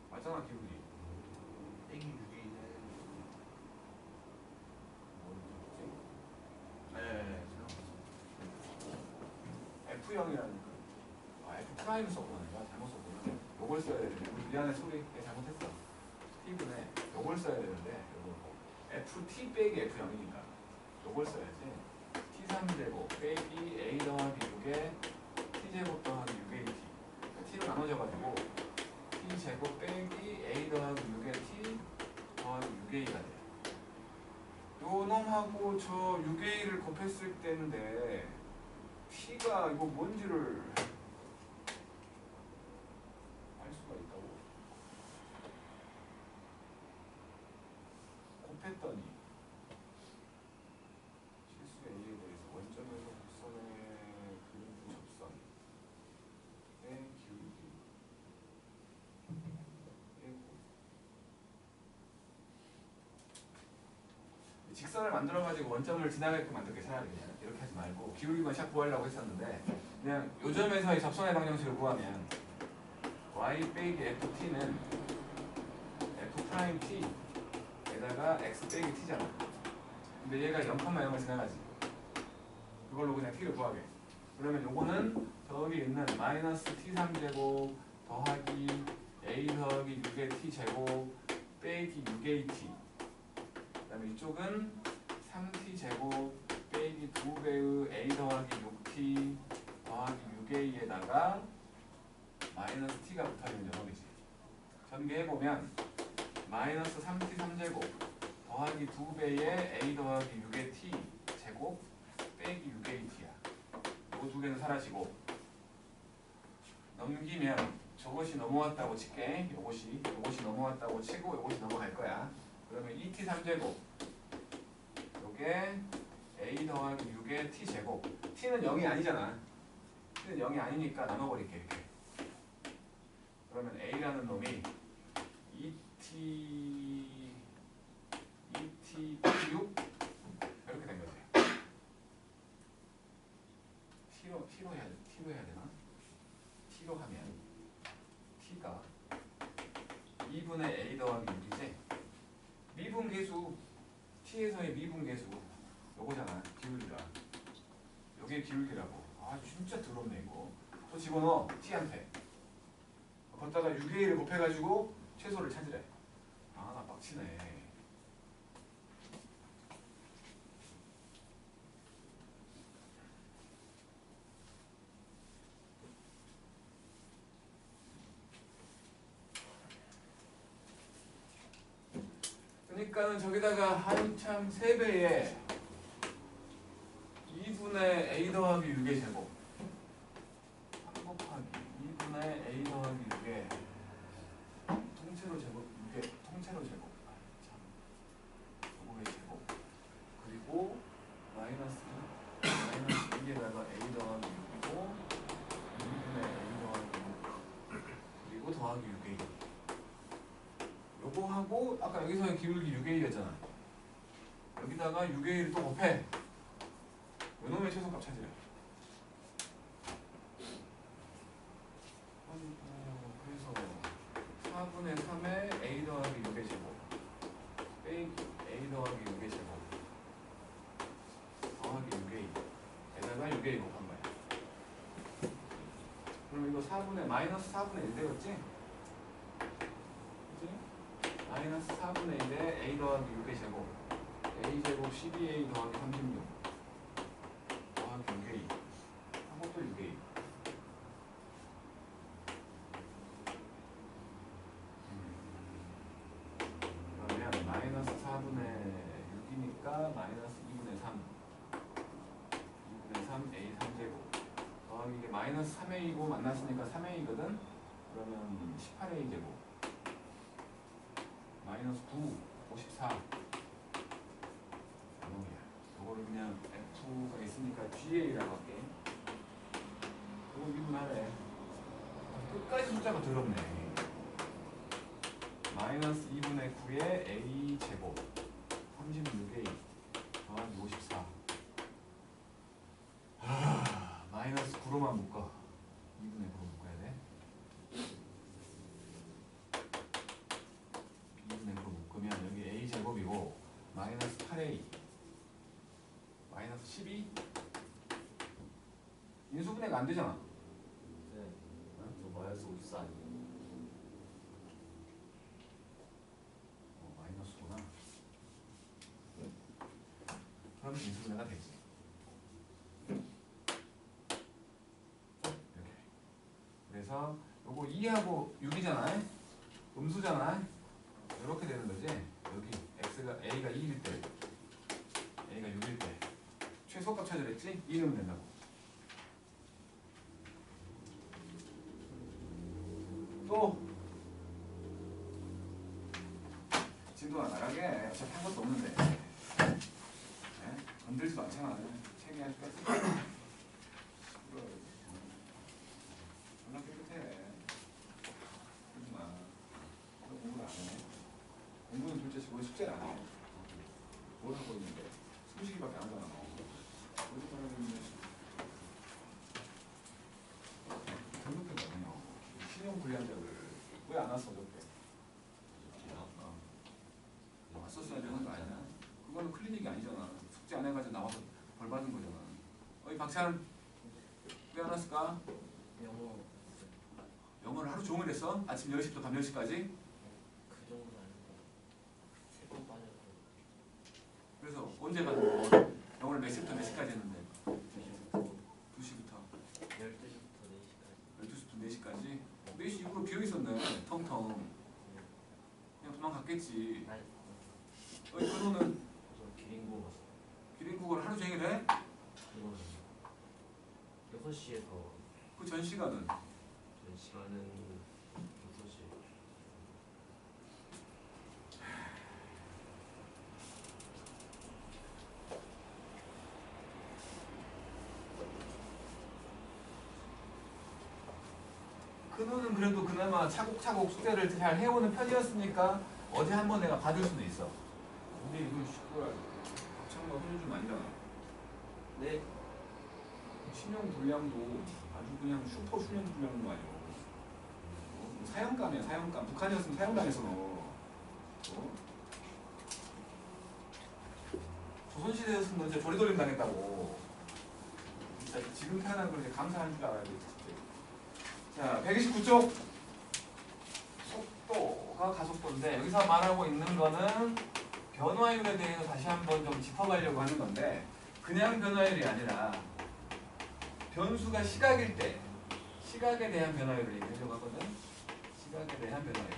맞잖아 기울기. 애기 6이네. 네. F0이라니까. F 프라임 썼구나. 내가 잘못 썼구나. 요걸 써야 되는데. 미안해 소리. 내가 잘못했어. T분에 요걸 써야 되는데 요거 FT 빼기 F0이니까 요걸 써야지. T3제곱 빼기 A 더하기 6에 T제곱 더하기 6AT. T로 나눠져가지고 T제곱 빼기 A 더하기 6에 T 더하기 6A가 돼. 요 놈하고 저 6A를 곱했을 때인데 T가 이거 뭔지를 알 수가 있다고? 곱했더니 실수 A에 대해서 원점에서 곡선의 그림표 접선의 기울기 직선을 만들어가지고 원점을 지나게끔 만들게 차라리 그냥 이렇게 하지 말고 기울기만 샥 구하려고 했었는데 그냥 요점에서의 접선의 방정식을 구하면 y 빼기 ft는 f 프라임 t에다가 x 빼기 t잖아. 근데 얘가 0,0을 지나가지. 그걸로 그냥 t를 구하게. 그러면 요거는 저기 있는 마이너스 t3제곱 더하기 a 더하기 6의 t제곱 빼기 6a t 그 다음에 이쪽은 3t제곱 빼기 2배의 a 더하기 6t 더하기 6a에다가 마이너스 t가 붙어있는 놈이지. 전개해보면 마이너스 3t 3제곱 더하기 2배의 a 더하기 6의 t 제곱 빼기 6a t야. 이 두 개는 사라지고 넘기면 저것이 넘어왔다고 칠게. 요것이 넘어왔다고 치고 요것이 넘어갈 거야. 그러면 2t 3제곱 요게 a 더하기 6의 t 제곱. t는 0이 아니잖아. t는 0이 아니니까 나눠버릴게 이렇게. 그러면 a라는 놈이 2t 6 이렇게 된 거지. t로 해야 되나? t로 하면 t가 2분의 a 더하기 6이지. 미분계수 t에서의 미분계수 요거잖아. 기울기가. 요게 기울기라고. 아 진짜 더럽네 이거. 또 집어넣어 t한테. 걷다가 6a를 곱해가지고 최소를 찾으래. 아 나 빡치네. 그러니까는 저기다가 한참 3배에 2분의 a 더하기 6의 제곱 3 곱하기 2분의 a 더하기 6의 통째로 제곱 6의 통째로 제곱 참 요거의 제곱 그리고 마이너스 2에다가 a 더하기 6이고 2분의 a 더하기 6 그리고 더하기 6a 요거 하고 아까 여기서의 기울기 6a였잖아. 여기다가 6a를 또 곱해. 요놈의 최소값 찾으래. 그래서 4분의 3에 a 더하기 6의 제곱 빼기 a 더하기 6의 제곱 더하기 6a에다가 6a 곱한 거야. 그럼 이거 4분의 마이너스 4분의 1 되었지? 마이너스 4분의 1에 a 더하기 6의 제곱 a 제곱 12a 더하기 36 더하기 6a 하고 또 6a 그러면 마이너스 4분의 6이니까 마이너스 2분의 3 2분의 3 a 3제곱 더하기 이게 마이너스 3a고 만났으니까 3a거든. 그러면 18a 제곱 마이너스 9, 54 이놈이야. 이거를 그냥 F가 있으니까 GA라고 할게. 이거 미분하래. 끝까지 숫자가 더럽네. 마이너스 2분의 9에 A 제곱 36A 더하기 54 마이너스 9로만 묶어. 2분의 9로 묶어야 돼. 2분의 9로 묶으면 여기 A 제곱이고 마이너스 8A 마이너스 12 인수분해가 안 되잖아. 네. 저 마이너스 54 아니에요? 마이너스구나. 그럼 인수분해가 되지. 이렇게. 그래서 요거 2하고 6이잖아. 음수잖아. 이렇게 되는 거지. 여기 x가 a가 2일 때, a가 6일 때 최소값 찾으랬지? 2 넣으면 된다고. 또 진도가 나가게 어차피 한 것도 없는데 네? 건들지도 않잖아. 책이 아주 깨끗해. 존나 깨끗해. 그러지마. 너 공부를 안 해. 공부는 둘째치고 숙제를 안 해. 뭘 하고 있는데? 숨쉬기밖에 안 하잖아. 어디 하고 있는데? 등록했거든요. 신용 불량자들 왜 안 왔어 어저께? 왔었어야 되는 거 아니야? 그거는 클리닉이 아니잖아. 숙제 안 해가지고 나와서 벌 받은 거잖아. 어이 박찬 왜 안 왔을까? 영어 영어를 하루 종일 했어? 아침 10시부터 밤 10시까지? 그 정도는 아니고 3번 빠져서 그래서 언제 가는 거? 영어를 몇 시부터 몇 시까지 했는데? 2시부터 2시부터 12시부터 4시까지 12시부터 4시까지? 4시 이후로 비어있었네. 텅텅. 그냥 도망갔겠지. 아니 어이 그놈은 시에서 그 전 시간은 전 시간은 6시. 근호는 그래도 그나마 차곡차곡 숙제를 잘 해오는 편이었으니까 어제 한번 내가 받을 수도 있어. 근데 이거 뭐야? 합창과 훈련 좀 아니잖아. 네. 신용 분량도 아주 그냥 슈퍼 신용 분량도 아니고 사형감이야 사형감. 북한이었으면 사형당했어 너. 조선시대였으면 너 진짜 조리돌림 당했다고. 진짜 지금 태어난 걸 이제 감사하는 줄 알아야 돼. 자, 129쪽 속도가 가속도인데 여기서 말하고 있는 거는 변화율에 대해서 다시 한번 좀 짚어가려고 하는 건데 그냥 변화율이 아니라 변수가 시각일 때 시각에 대한 변화율을 얘기하려고 하거든. 시각에 대한 변화율.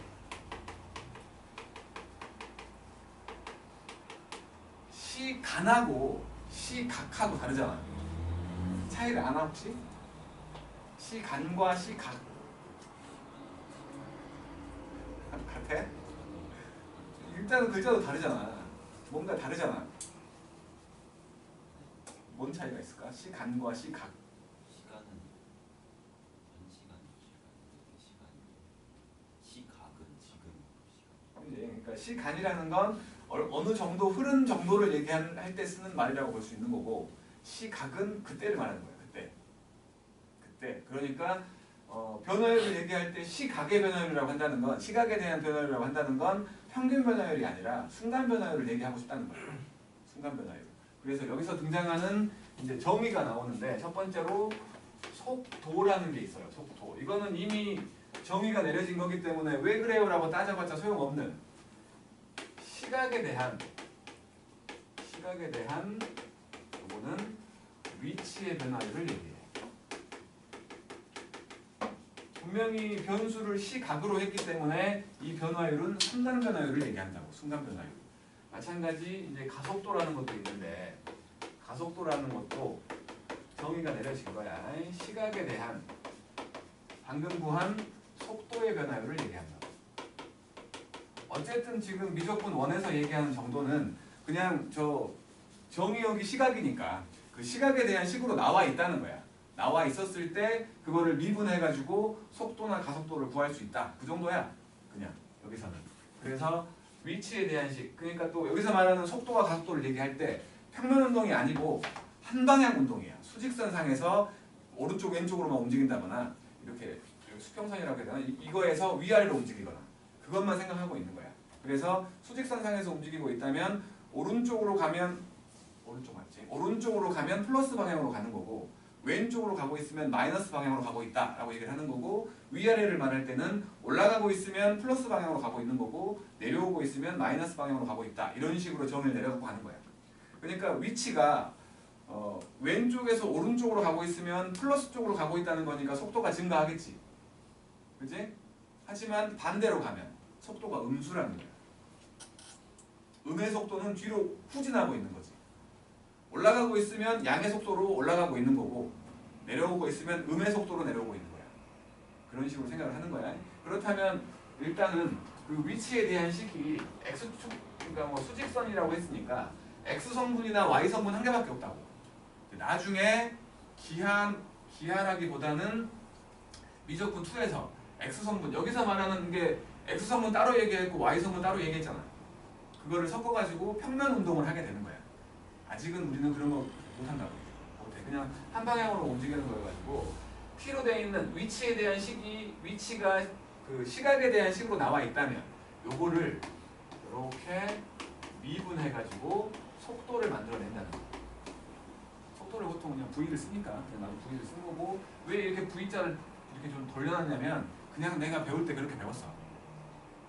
시간하고 시각하고 다르잖아. 차이를 아나 혹시? 시간과 시각 같아? 일단은 글자도 다르잖아. 뭔가 다르잖아. 뭔 차이가 있을까? 시간과 시각. 시간은 시각은 지금 그치? 그러니까 시간이라는 건 어느 정도 흐른 정도를 얘기할 때 쓰는 말이라고 볼 수 있는 거고 시각은 그때를 말하는 거야. 그때. 그러니까 변화율을 얘기할 때 시각의 변화율이라고 한다는 건 시각에 대한 변화율이라고 한다는 건 평균 변화율이 아니라 순간 변화율을 얘기하고 싶다는 거예요. 순간 변화율. 그래서 여기서 등장하는 이제 정의가 나오는데 첫 번째로 속도라는 게 있어요. 속도. 이거는 이미 정의가 내려진 거기 때문에 왜 그래요라고 따져봤자 소용없는 시각에 대한 요거는 위치의 변화율을 얘기해요. 분명히 변수를 시각으로 했기 때문에 이 변화율은 순간 변화율을 얘기한다고. 순간 변화율. 마찬가지 이제 가속도라는 것도 있는데 가속도라는 것도 정의가 내려진 거야. 시각에 대한 방금 구한 속도의 변화율을 얘기한다고. 어쨌든 지금 미적분 1에서 얘기하는 정도는 그냥 저 정의역이 시각이니까 그 시각에 대한 식으로 나와 있다는 거야. 나와 있었을 때 그거를 미분해가지고 속도나 가속도를 구할 수 있다. 그 정도야. 그냥 여기서는. 그래서 위치에 대한 식. 그러니까 또 여기서 말하는 속도와 가속도를 얘기할 때 평면 운동이 아니고 한방향 운동이야. 수직선상에서 오른쪽 왼쪽으로만 움직인다거나 이렇게 수평선이라고 해야 되나? 이거에서 위아래로 움직이거나 그것만 생각하고 있는 거야. 그래서 수직선상에서 움직이고 있다면 오른쪽으로 가면 오른쪽 맞지? 오른쪽으로 가면 플러스 방향으로 가는 거고 왼쪽으로 가고 있으면 마이너스 방향으로 가고 있다라고 얘기를 하는 거고 위아래를 말할 때는 올라가고 있으면 플러스 방향으로 가고 있는 거고 내려오고 있으면 마이너스 방향으로 가고 있다. 이런 식으로 정의를 내려갖고 가는 거야. 그러니까 위치가 왼쪽에서 오른쪽으로 가고 있으면 플러스 쪽으로 가고 있다는 거니까 속도가 증가하겠지. 그치? 하지만 반대로 가면 속도가 음수라는 거야. 음의 속도는 뒤로 후진하고 있는 거지. 올라가고 있으면 양의 속도로 올라가고 있는 거고 내려오고 있으면 음의 속도로 내려오고 있는 거야. 그런 식으로 생각을 하는 거야. 그렇다면 일단은 그 위치에 대한 식이 x축, 그러니까 뭐 수직선이라고 했으니까 x성분이나 y성분 한 개밖에 없다고. 나중에 기하라기보다는 미적분 2에서 x성분, 여기서 말하는 게 x성분 따로 얘기했고 y성분 따로 얘기했잖아. 그거를 섞어가지고 평면 운동을 하게 되는 거야. 아직은 우리는 그런 거 못한다고. 못해. 그냥 한 방향으로 움직이는 거여가지고 T로 되어 있는 위치에 대한 식이 위치가 그 시각에 대한 식으로 나와 있다면 요거를 이렇게 미분해가지고 속도를 만들어낸다는 거야. 속도를 보통 그냥 V를 쓰니까 그냥 나도 V를 쓴 거고 왜 이렇게 V자를 이렇게 좀 돌려놨냐면 그냥 내가 배울 때 그렇게 배웠어.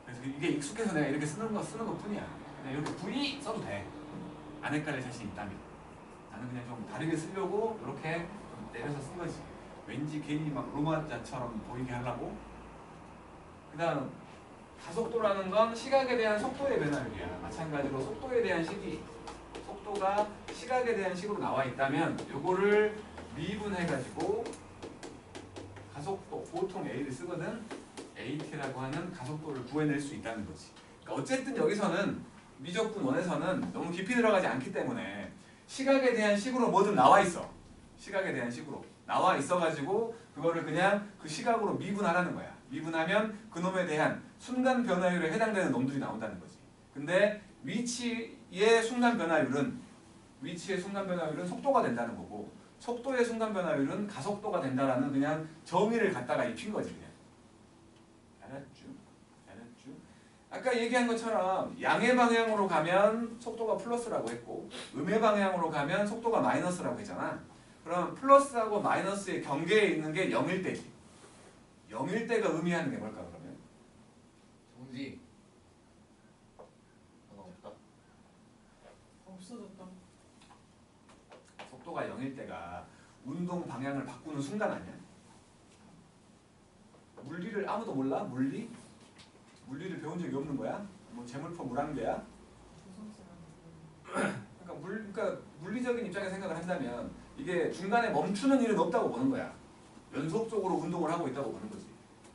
그래서 이게 익숙해서 내가 이렇게 쓰는 것 뿐이야. 그냥 이렇게 V 써도 돼. 안 헷갈릴 자신 있다면. 나는 그냥 좀 다르게 쓰려고 이렇게 좀 내려서 쓴 거지. 왠지 괜히 막 로마자처럼 보이게 하려고. 그 다음 가속도라는 건 시각에 대한 속도의 변화율이야. 마찬가지로 속도에 대한 식이 속도가 시각에 대한 식으로 나와 있다면 요거를 미분해가지고 가속도, 보통 A를 쓰거든. AT라고 하는 가속도를 구해낼 수 있다는 거지. 그러니까 어쨌든 여기서는 미적분 원에서는 너무 깊이 들어가지 않기 때문에 시각에 대한 식으로 뭐든 나와 있어. 시각에 대한 식으로 나와 있어가지고 그거를 그냥 그 시각으로 미분하라는 거야. 미분하면 그놈에 대한 순간 변화율에 해당되는 놈들이 나온다는 거지. 근데 위치의 순간 변화율은 속도가 된다는 거고, 속도의 순간 변화율은 가속도가 된다라는 그냥 정의를 갖다가 입힌 거지 그냥. 알았죠? 알았죠? 아까 얘기한 것처럼 양의 방향으로 가면 속도가 플러스라고 했고, 음의 방향으로 가면 속도가 마이너스라고 했잖아. 그럼 플러스하고 마이너스의 경계에 있는 게 0일 때지. 0일 때가 의미하는 게 뭘까 그러면? 정지. 없다. 없어졌다. 속도가 0일 때가 운동 방향을 바꾸는 순간 아니야? 물리를 아무도 몰라? 물리? 물리를 배운 적이 없는 거야? 뭐 재물포 물항대야? 그러니까 물리적인 입장에서 생각을 한다면 이게 중간에 멈추는 일은 없다고 보는 거야. 연속적으로 운동을 하고 있다고 보는 거지.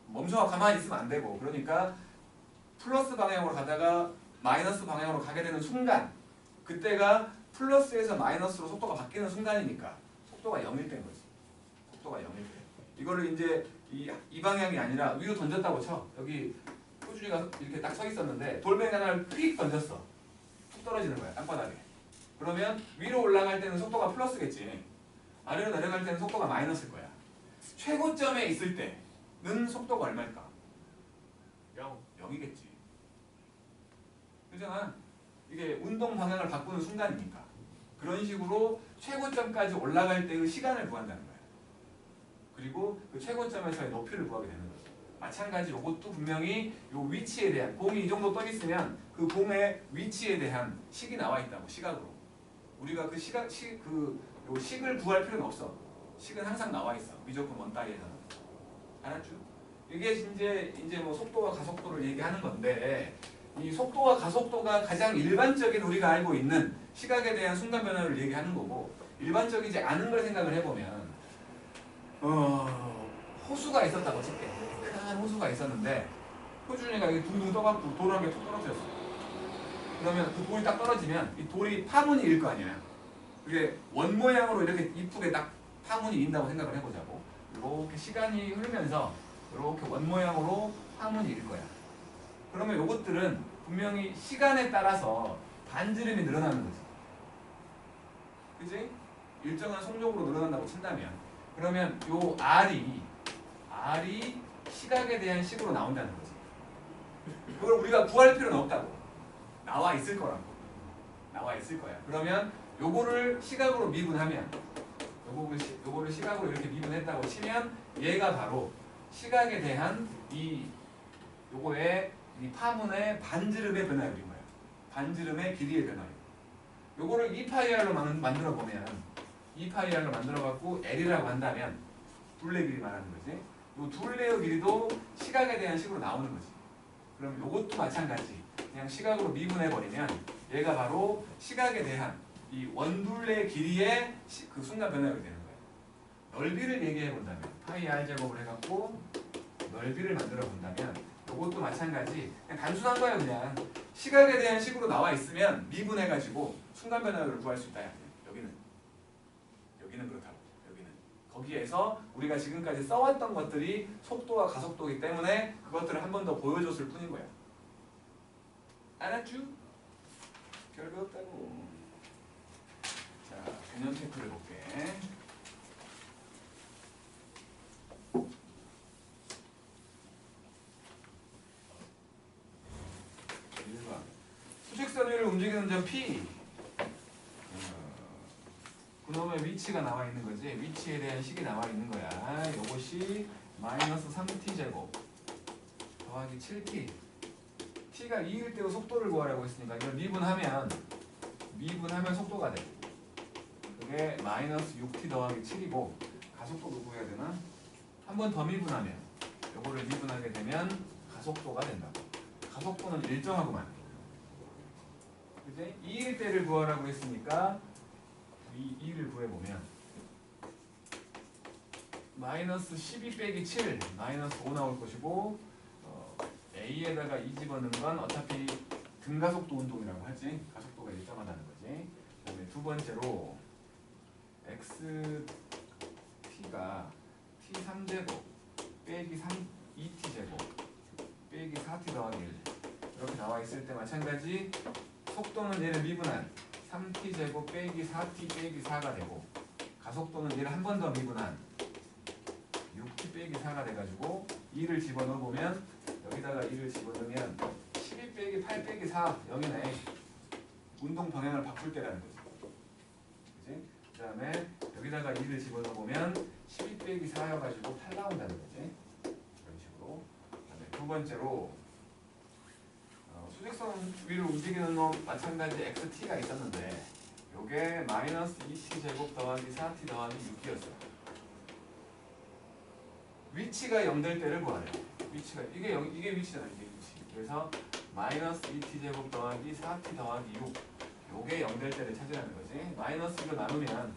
멈춰 가만히 있으면 안 되고, 그러니까 플러스 방향으로 가다가 마이너스 방향으로 가게 되는 순간, 그때가 플러스에서 마이너스로 속도가 바뀌는 순간이니까 속도가 0일 때인 거지. 속도가 0일 때. 이거를 이제 이 방향이 아니라 위로 던졌다고 쳐. 여기 호준이가 이렇게 딱 서 있었는데 돌멩이 하나를 휙 던졌어. 툭 떨어지는 거야, 땅바닥에. 그러면 위로 올라갈 때는 속도가 플러스겠지. 아래로 내려갈 때는 속도가 마이너스일 거야. 최고점에 있을 때는 속도가 얼마일까? 0이겠지. 그잖아. 이게 운동 방향을 바꾸는 순간이니까. 그런 식으로 최고점까지 올라갈 때의 시간을 구한다는 거야. 그리고 그 최고점에서의 높이를 구하게 되는 거죠. 마찬가지 이것도 분명히 요 위치에 대한, 공이 이 정도 떠 있으면 그 공의 위치에 대한 식이 나와 있다고, 시각으로. 우리가 그 요 식을 구할 필요는 없어. 식은 항상 나와 있어. 미적분 원 따위에서는. 알았죠? 이게 이제 뭐 속도와 가속도를 얘기하는 건데, 이 속도와 가속도가 가장 일반적인 우리가 알고 있는 시각에 대한 순간 변화를 얘기하는 거고, 일반적이지 않은 걸 생각을 해보면 호수가 있었다고 칠게. 큰 호수가 있었는데 호준이가 이게 둥둥 떠갖고 돌 한 개 툭 떨어뜨렸어. 그러면 그 돌이 딱 떨어지면 이 돌이 파문이 일 거 아니야. 그게 원 모양으로 이렇게 이쁘게 딱 파문이 일다고 생각을 해보자고. 이렇게 시간이 흐르면서 이렇게 원 모양으로 파문이 일 거야. 그러면 요것들은 분명히 시간에 따라서 반지름이 늘어나는 거지. 그지? 일정한 속력으로 늘어난다고 친다면, 그러면 요 R이 시각에 대한 식으로 나온다는 거지. 그걸 우리가 구할 필요는 없다고. 나와 있을 거라고. 나와 있을 거야. 그러면 요거를 시각으로 미분하면, 요거를 시각으로 이렇게 미분했다고 치면 얘가 바로 시각에 대한 요거의 이 파문의 반지름의 변화율인 거야. 반지름의 길이의 변화율. 요거를 2파이R로 만들어 보면, 2파이R로 만들어 갖고 L이라고 한다면 둘레 길이 말하는 거지. 요 둘레의 길이도 시각에 대한 식으로 나오는 거지. 그럼 요것도 마찬가지. 그냥 시각으로 미분해 버리면 얘가 바로 시각에 대한 이 원둘레 길이의 그 순간 변화율이 되는 거야. 넓이를 얘기해 본다면 파이 R 제곱을 해갖고 넓이를 만들어 본다면 이것도 마찬가지. 그냥 단순한 거야. 그냥 시각에 대한 식으로 나와 있으면 미분해가지고 순간 변화율을 구할 수 있다. 여기는 그렇다고. 여기는 거기에서 우리가 지금까지 써왔던 것들이 속도와 가속도이기 때문에 그것들을 한 번 더 보여줬을 뿐인 거야. 알았죠? 별거 없다고. 자, 개념 체크를 해볼게. 1번. 수직선 위를 움직이는 점 P. 그놈의 위치가 나와 있는 거지. 위치에 대한 식이 나와 있는 거야. 요것이 마이너스 3t 제곱 더하기 7t. t가 2일 때의 속도를 구하라고 했으니까 이걸 미분하면 속도가 돼. 그게 마이너스 6t 더하기 7이고, 가속도도 구해야 되나? 한 번 더 미분하면, 요거를 미분하게 되면 가속도가 된다. 가속도는 일정하구만. 그지? 2일 때를 구하라고 했으니까 이 2를 구해보면 마이너스 12 빼기 7 마이너스 5 나올 것이고 A에다가 2 집어넣은 건 어차피 등가속도 운동이라고 하지. 가속도가 일정하다는 거지. 그다음에 두 번째로 xt가 t3제곱 빼기 2t제곱 빼기 4t 더하기 1 이렇게 나와 있을 때 마찬가지 속도는 얘를 미분한 3t제곱 빼기 4t 빼기 4가 되고 가속도는 얘를 한 번 더 미분한 6t 빼기 4가 돼가지고 2를 집어넣어보면 여기다가 2를 집어넣으면 12 빼기 8 빼기 4 0이네. 운동 방향을 바꿀 때라는 거지. 그치? 그 다음에 여기다가 2를 집어넣어보면 12 빼기 4여가지고 8 나온다는 거지. 이런 식으로. 그 다음에 두 번째로 수직선 위를 움직이는 놈 마찬가지 xt가 있었는데 요게 마이너스 2t 제곱 더하기 4t 더하기 6이었어. 위치가 0 될 때를 구하래. 위치가 이게 위치잖아. 이게 위치. 그래서 마이너스 2t 제곱 더하기 4t 더하기 6 요게 0 될 때를 찾으라는 거지. 마이너스 이거 나누면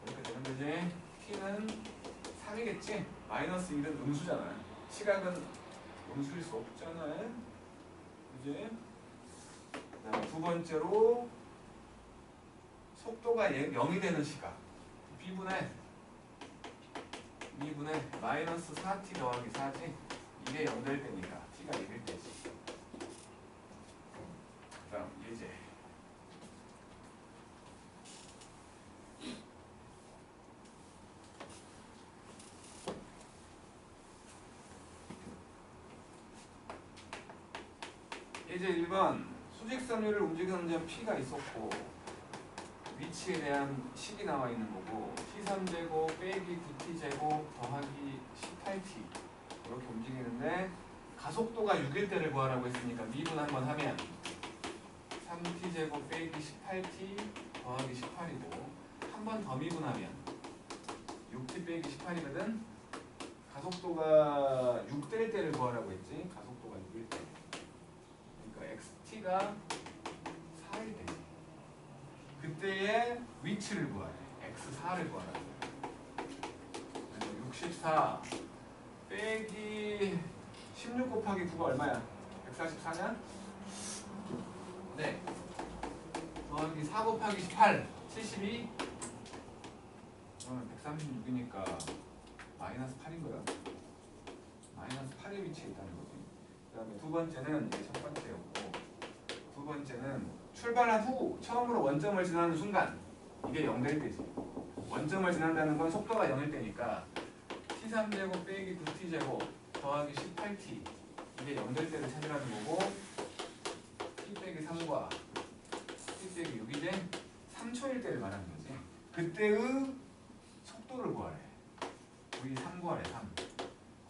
이렇게 되는 거지. t는 3이겠지. 마이너스 1은 음수잖아. 시각은 음수일 수 없잖아. 그지? 그다음에 두 번째로 속도가 0이 되는 시각 b분의 마이너스 4t 더하기 4지. 이게 0 될 때니까 t가 1일 때지. 그 다음 예제. 예제 1번 수직선 위를 움직이는 점 P가 있었고 위치에 대한 식이 나와 있는 거고 T3제곱 빼기 9T제곱 더하기 18T 이렇게 움직이는데 가속도가 6일 때를 구하라고 했으니까 미분 한번 하면 3T제곱 빼기 18T 더하기 18이고 한 번 더 미분하면 6T 빼기 18이거든. 가속도가 6될 때를 구하라고 했지. 가속도가 6일 때. 그러니까 XT가 4일 때. 그때의 위치를 구하래. x4를 구하라고. 그래서 64 빼기 16 곱하기 9가 얼마야? 144냐? 네. 더하기 4 곱하기 18 72 그러면 136이니까 마이너스 8인 거야. 마이너스 8의 위치에 있다는 거지. 그 다음에 두 번째는 이게 첫 번째였고 두 번째는 출발한 후 처음으로 원점을 지나는 순간 이게 0 될 때지. 원점을 지난다는 건 속도가 0일 때니까 t3제곱 빼기 9t제곱 더하기 18t 이게 0 될 때를 찾으라는 거고 t 빼기 3과 t 빼기 6이제 3초일 때를 말하는 거지. 그때의 속도를 구하래. v 3 구하래.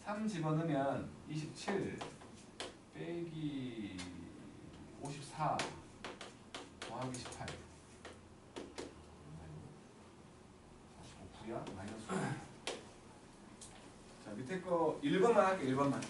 3 집어넣으면 27 빼기 54 더하기 18 45야? 마이너스 5. 자 밑에 거 1번만 할게. 1번만.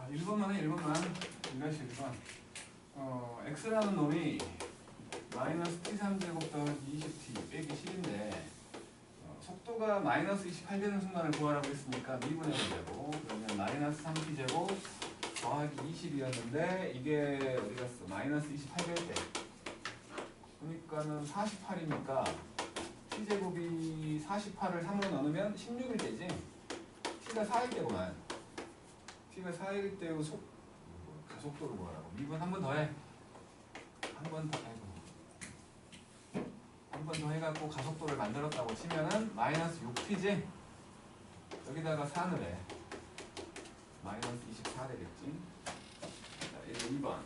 자, 1번만 해, 1번만. 1-1번. x라는 놈이 마이너스 t3제곱 더하기 20t 빼기 10인데 속도가 마이너스 28 되는 순간을 구하라고 했으니까 미분해 보자고. 그러면 마이너스 3t제곱 더하기 20이었는데 이게 어디 갔어? 마이너스 28 될 때. 그러니까는 48이니까 t제곱이 48을 3으로 나누면 16일 되지. t가 4일 때구만. t가 4일 때의 가속도를 구하라고. 미분 한 번 더 해. 한 번 더 해갖고 가속도를 만들었다고 치면은 마이너스 6t지. 여기다가 4를 해. 마이너스 24 되겠지. 자, 이제 2번.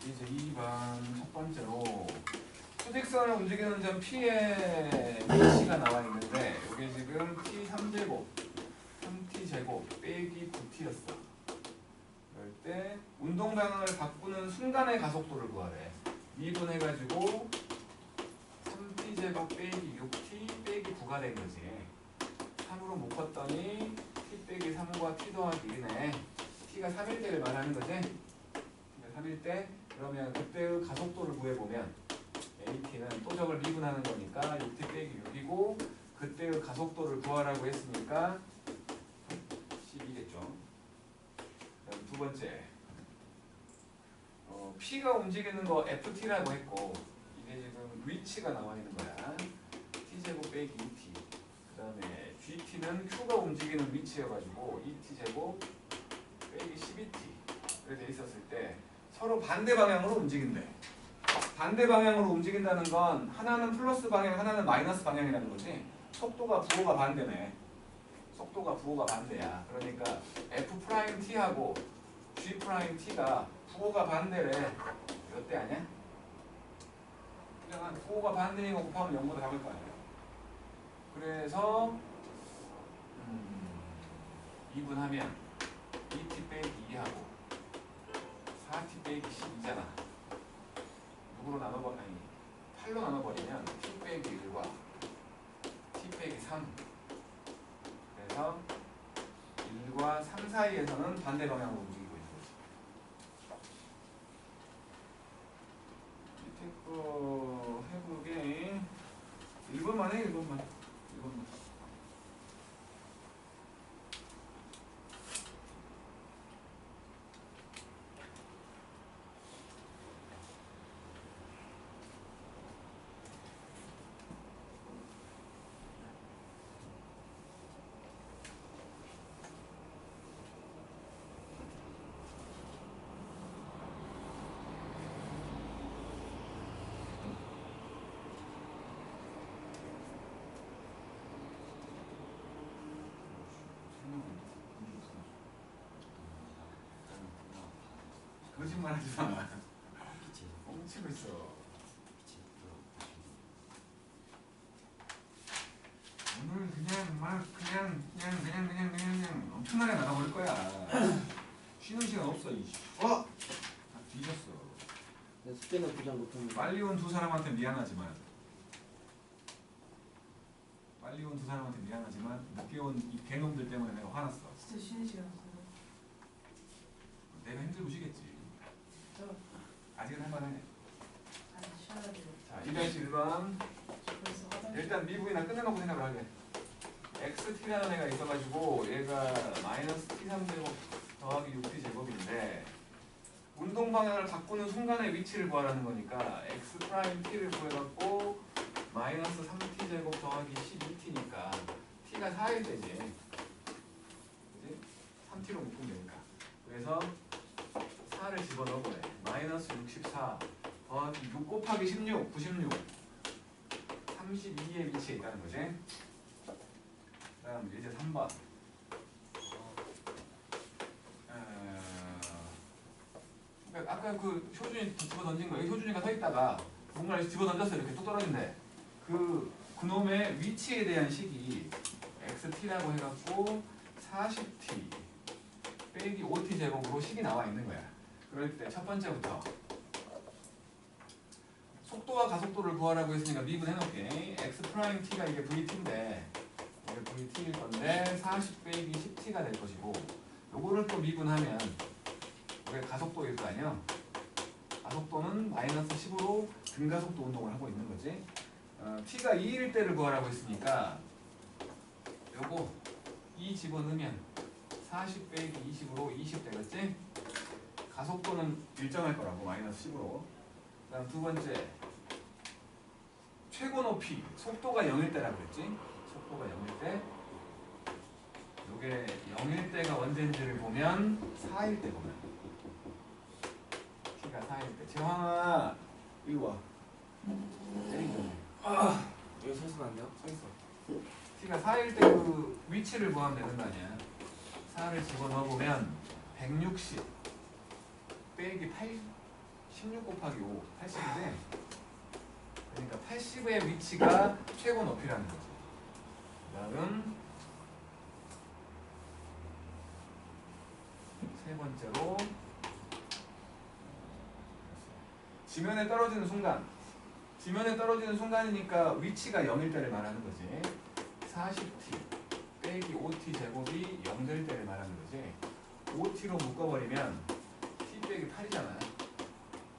이제 2번 첫 번째로 수직선을 움직이는 점 P의 H가 나와 있는데 이게 지금 T3제곱 3T제곱 빼기 9T였어. 그럴 때 운동 방향을 바꾸는 순간의 가속도를 구하래. 미분해가지고 3T제곱 빼기 6T 빼기 9가 된 거지. 3으로 묶었더니 T 빼기 3과 T 더하기 1이네. T가 3일 때를 말하는 거지. T가 3일 때 그러면 그때의 가속도를 구해보면 AT는 또적을 미분하는 거니까 6T 빼기 6이고 그때의 가속도를 구하라고 했으니까 10이겠죠. 그럼 두 번째 P가 움직이는 거 FT라고 했고 이게 지금 위치가 나와 있는 거야. T제곱 빼기 2T 그 다음에 GT는 Q가 움직이는 위치여가지고 2T제곱 빼기 12T 이렇게 돼 있었을 때 서로 반대 방향으로 움직인대. 반대 방향으로 움직인다는 건 하나는 플러스 방향, 하나는 마이너스 방향이라는 거지. 속도가 부호가 반대네. 속도가 부호가 반대야. 그러니까 F'T하고 G'T가 부호가 반대래. 몇 대 아니야? 그냥 부호가 반대인 거 곱하면 0보다 작을 거 아니야. 그래서 2분하면 2T 빼기 2하고 4T 빼기 12잖아. 누구로 나눠버리면 8로 나눠버리면 T 빼기 1과 T 빼기 3 그래서 1과 3 사이에서는 반대 방향으로 움직이고 있는 거지. 밑에 거 해보게 1번만 해. 1번만 거짓말 하지 마. 뻥치고 있어. 오늘 그냥 엄청나게 나가버릴 거야. 쉬는 시간 없어. 다 뒤졌어. 내 숙제는 부장 못합니다. 빨리 온 두 사람한테 미안하지만 늦게 온 이 개놈들 때문에 내가 화났어. 진짜 쉬는 시간 없어요. 내가 힘들고 쉬겠지. 아직은 할만해. 아니 쉬어야 돼요. 자, 2-1번. 벌써 화장실. 일단 미분이나 끝내놓고 생각을 하게. XT라는 애가 있어가지고 얘가 마이너스 T3제곱 더하기 6T제곱인데 운동 방향을 바꾸는 순간의 위치를 구하라는 거니까 X'T를 구해갖고 마이너스 3T제곱 더하기 12T니까 T가 4일 되지. 그치? 3T로 묶으면 되니까. 그래서 4를 집어넣어보래. 마이너스 64 더하기 6 곱하기 16, 96 32의 위치에 있다는 거지. 그 다음 이제 3번 그러니까 아까 그 효준이 집어 던진 거예요. 효준이가 서 있다가 뭔가를 집어 던졌어요. 이렇게 또 떨어진대. 그놈의 위치에 대한 식이 XT라고 해갖고 40T 빼기 5T 제곱으로 식이 나와 있는 거야. 그럴 때 첫 번째부터 속도와 가속도를 구하라고 했으니까 미분해놓게 X'T가 이게 VT인데 이게 VT일 건데 40 빼기 10T가 될 것이고 요거를 또 미분하면 이게 가속도일 거 아니야? 가속도는 마이너스 10으로 등가속도 운동을 하고 있는 거지. T가 2일 때를 구하라고 했으니까 요거 2 집어넣으면 40 빼기 20으로 20 되겠지? 가속도는 일정할 거라고 마이너스 10으로. 그 다음 두 번째 최고 높이 속도가 0일 때라고 그랬지? 속도가 0일 때 요게 0일 때가 언제인지를 보면 4일 때 보면 T가 4일 때. 재황아 이리 와. 때리죠. 여기 서있으면 안 돼요? 서 있어. T가 4일 때 그 위치를 구하면 되는 거 아니야. 4를 집어넣어 보면 160 빼기 16 곱하기 5 80인데 그러니까 80의 위치가 최고 높이라는 거지. 다음 세 번째로 지면에 떨어지는 순간. 지면에 떨어지는 순간이니까 위치가 0일 때를 말하는 거지. 40t 빼기 5t 제곱이 0 될 때를 말하는 거지. 5t로 묶어버리면 t 빼기 8이잖아.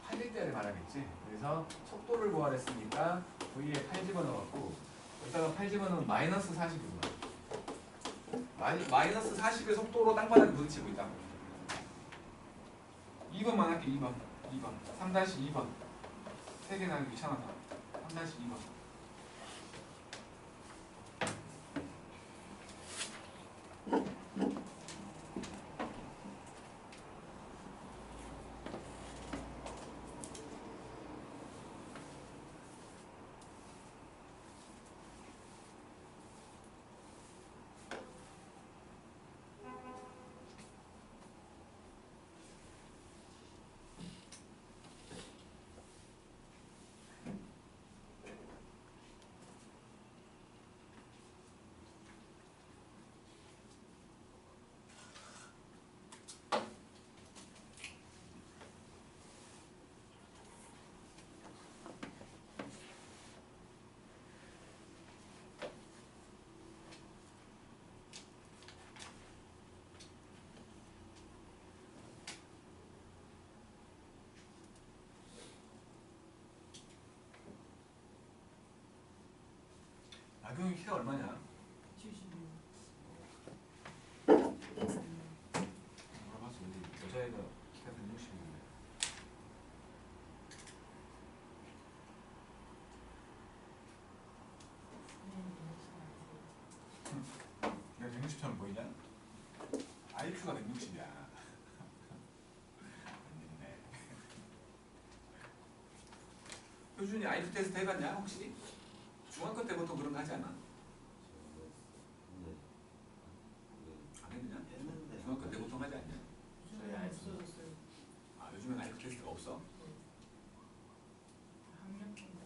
8일 때를 말하겠지. 그래서 속도를 구하랬으니까 v에 8 집어넣었고 여기다가 8 집어넣으면 마이너스 40이구나. 마이너스 40의 속도로 땅바닥에 부딪히고 있다. 2번만 할게. 2번 3-2번 3개 나누기 귀찮아서 3-2번 나경이 키가 얼마냐? 76. 물어봤어. 우리 여자애가 키가 160인데. 내가 160처럼 보이냐? IQ가 160이야. 아니네. 효준이 IQ 테스트 해봤냐 혹시? 중학교 때부터 그런 거 하지 않아? 안 했느냐? 했는데 중학교 때부터 하지 않냐? 요즘에 안 써졌어요. 아 요즘엔 IQ 테스트가 없어? 학력평가.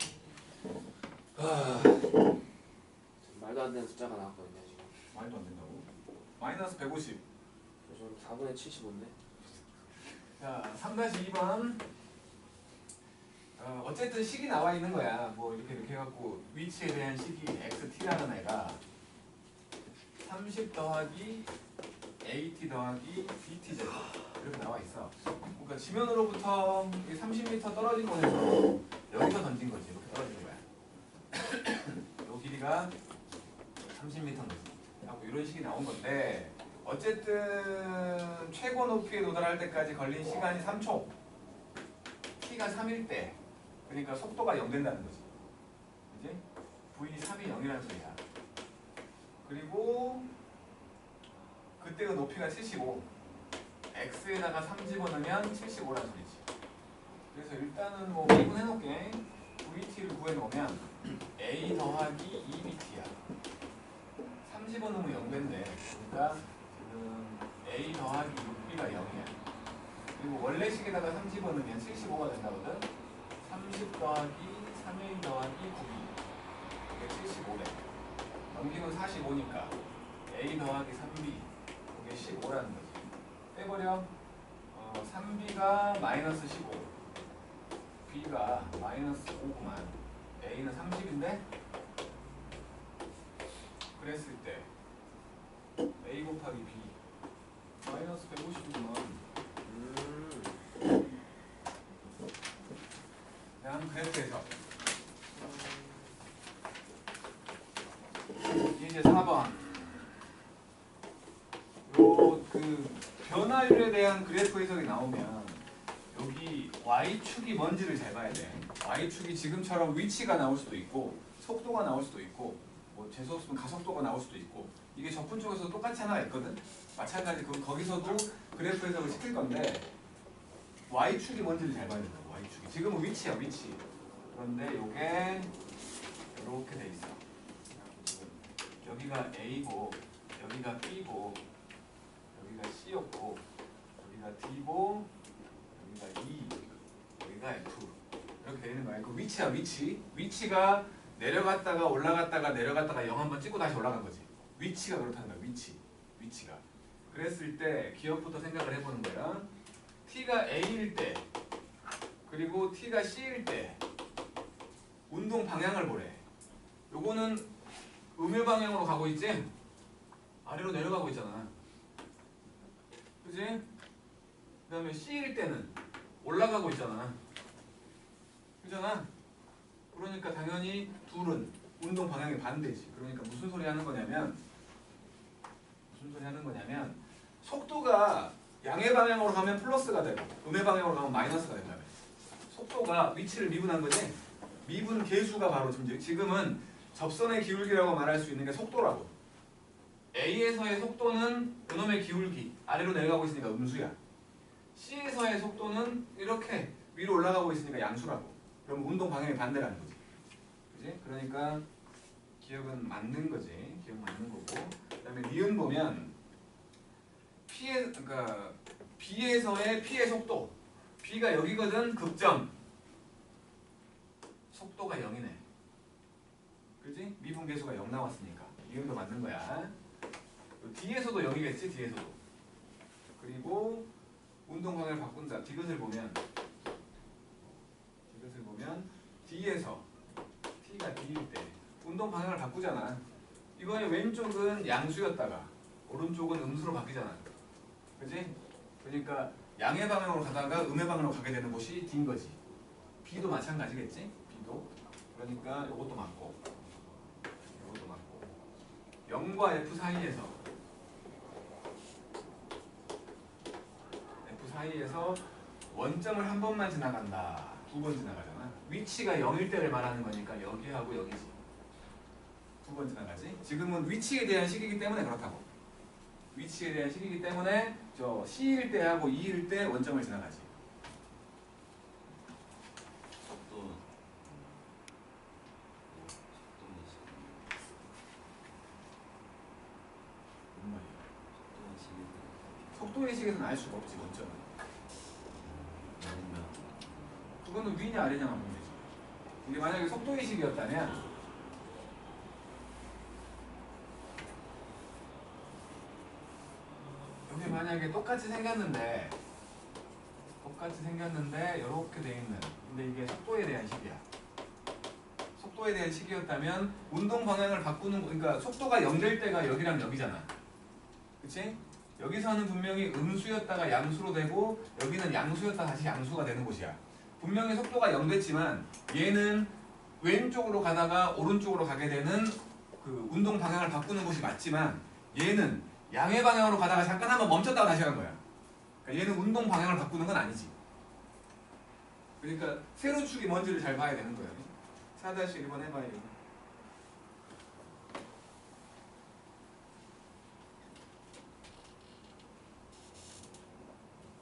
말도 안 되는 숫자가 나왔거든요 지금. 말도 안 된다고? 마이너스 150. 요즘 4분의 75인데. 자 3-2번 어쨌든 식이 나와 있는 거야. 뭐 이렇게 해갖고 위치에 대한 식이 xt라는 애가 30 더하기 at 더하기 bt 제곱 이렇게 나와 있어. 그러니까 지면으로부터 30m 떨어진 곳에서 여기서 던진 거지. 이렇게 떨어진 거야. 요 길이가 30m인 거지. 하고 이런 식이 나온 건데 어쨌든 최고 높이에 도달할 때까지 걸린 시간이 3초. t가 3일 때. 그러니까 속도가 0 된다는 거지. 이제 v3이 0이라는 소리야. 그리고 그때가 높이가 75. x에다가 3 집어넣으면 75라는 소리지. 그래서 일단은 뭐 미분해 놓을게. vt를 구해 놓으면 a 더하기 2bt야. 3 집어넣으면 0 된대. 그러니까 지금 a 더하기 6b가 0이야. 그리고 원래 식에다가 3 집어넣으면 75가 된다거든. 30 더하기 3a 더하기 9b 이게 75래. 넘기면 45니까 a 더하기 3b 이게 15라는 거지. 빼버려. 3b가 마이너스 15 b가 마이너스 5구만. a는 30인데 그랬을 때 A 곱하기 B 마이너스 150이면 그냥 그래프에서 이제 4번 요 그 변화율에 대한 그래프 해석이 나오면 여기 y축이 뭔지를 잘 봐야 돼. y축이 지금처럼 위치가 나올 수도 있고 속도가 나올 수도 있고 뭐 재수 없으면 가속도가 나올 수도 있고 이게 적분 쪽에서 똑같이 하나가 있거든. 마찬가지 거기서도 그래프 해석을 시킬 건데 y축이 뭔지를 잘 봐야 된다고. y축이 지금은 위치야 위치. 그런데 요게 이렇게 돼 있어. 여기가 A고 여기가 B고 여기가 C였고 여기가 D고 여기가 E 여기가 F 이렇게 되는 거야. 그 위치야 위치. 위치가 내려갔다가 올라갔다가 내려갔다가 0 한번 찍고 다시 올라간 거지. 위치가 그렇다는 거야. 위치가. 그랬을 때 기억부터 생각을 해보는 거야. T가 A일 때 그리고 T가 C일 때 운동 방향을 보래. 요거는 음의 방향으로 가고 있지? 아래로 내려가고 있잖아. 그지? 그 다음에 C일 때는 올라가고 있잖아. 그잖아? 그러니까 당연히 둘은 운동 방향이 반대지. 그러니까 무슨 소리 하는 거냐면 속도가 양의 방향으로 가면 플러스가 되고 음의 방향으로 가면 마이너스가 된다며. 속도가 위치를 미분한 거지. 미분 계수가 바로 지금은 접선의 기울기라고 말할 수 있는 게 속도라고. A에서의 속도는 요놈의 기울기 아래로 내려가고 있으니까 음수야. C에서의 속도는 이렇게 위로 올라가고 있으니까 양수라고. 그럼 운동 방향이 반대라는 거지. 그지? 그러니까 기억은 맞는 거지. 기억 맞는 거고. 그다음에 니은 보면 그러니까 B에서의 P의 속도. B가 여기거든. 극점. 속도가 0이네. 그지? 미분 계수가 0 나왔으니까. 니은도 맞는 거야. D에서도 0이겠지? D에서도. 그리고 운동 방향을 바꾼다. 디귿을 보면 D에서 T가 D일 때 운동 방향을 바꾸잖아. 이번에 왼쪽은 양수였다가 오른쪽은 음수로 바뀌잖아. 그지? 그러니까 양의 방향으로 가다가 음의 방향으로 가게 되는 곳이 D인 거지. B도 마찬가지겠지? B도. 그러니까 이것도 맞고 이것도 맞고 0과 F 사이에서 원점을 한 번만 지나간다. 2번 지나가잖아. 위치가 0일 때를 말하는 거니까 여기하고 여기지. 2번 지나가지. 지금은 위치에 대한 식이기 때문에 그렇다고. 위치에 대한 식이기 때문에 저 C일 때하고 E일 때 원점을 지나가지. 속도 무슨 말이야? 속도는 지금 속도의 식에서는 알 수가 없지 원점은. 아니면 그거는 위냐 아래냐만 보면 되지. 이게 만약에 속도의 식이었다면 여기 만약에 똑같이 생겼는데 이렇게 돼 있는. 근데 이게 속도에 대한 식이야. 속도에 대한 식이었다면 운동 방향을 바꾸는 거, 그러니까 속도가 0 될 때가 여기랑 여기잖아. 그치? 여기서는 분명히 음수였다가 양수로 되고 여기는 양수였다가 다시 양수가 되는 곳이야. 분명히 속도가 0 됐지만 얘는 왼쪽으로 가다가 오른쪽으로 가게 되는 그 운동 방향을 바꾸는 곳이 맞지만 얘는 양의 방향으로 가다가 잠깐 한번 멈췄다가 다시 간 거야. 그러니까 얘는 운동 방향을 바꾸는 건 아니지. 그러니까 세로축이 뭔지를 잘 봐야 되는 거예요. 4-1번 해봐요.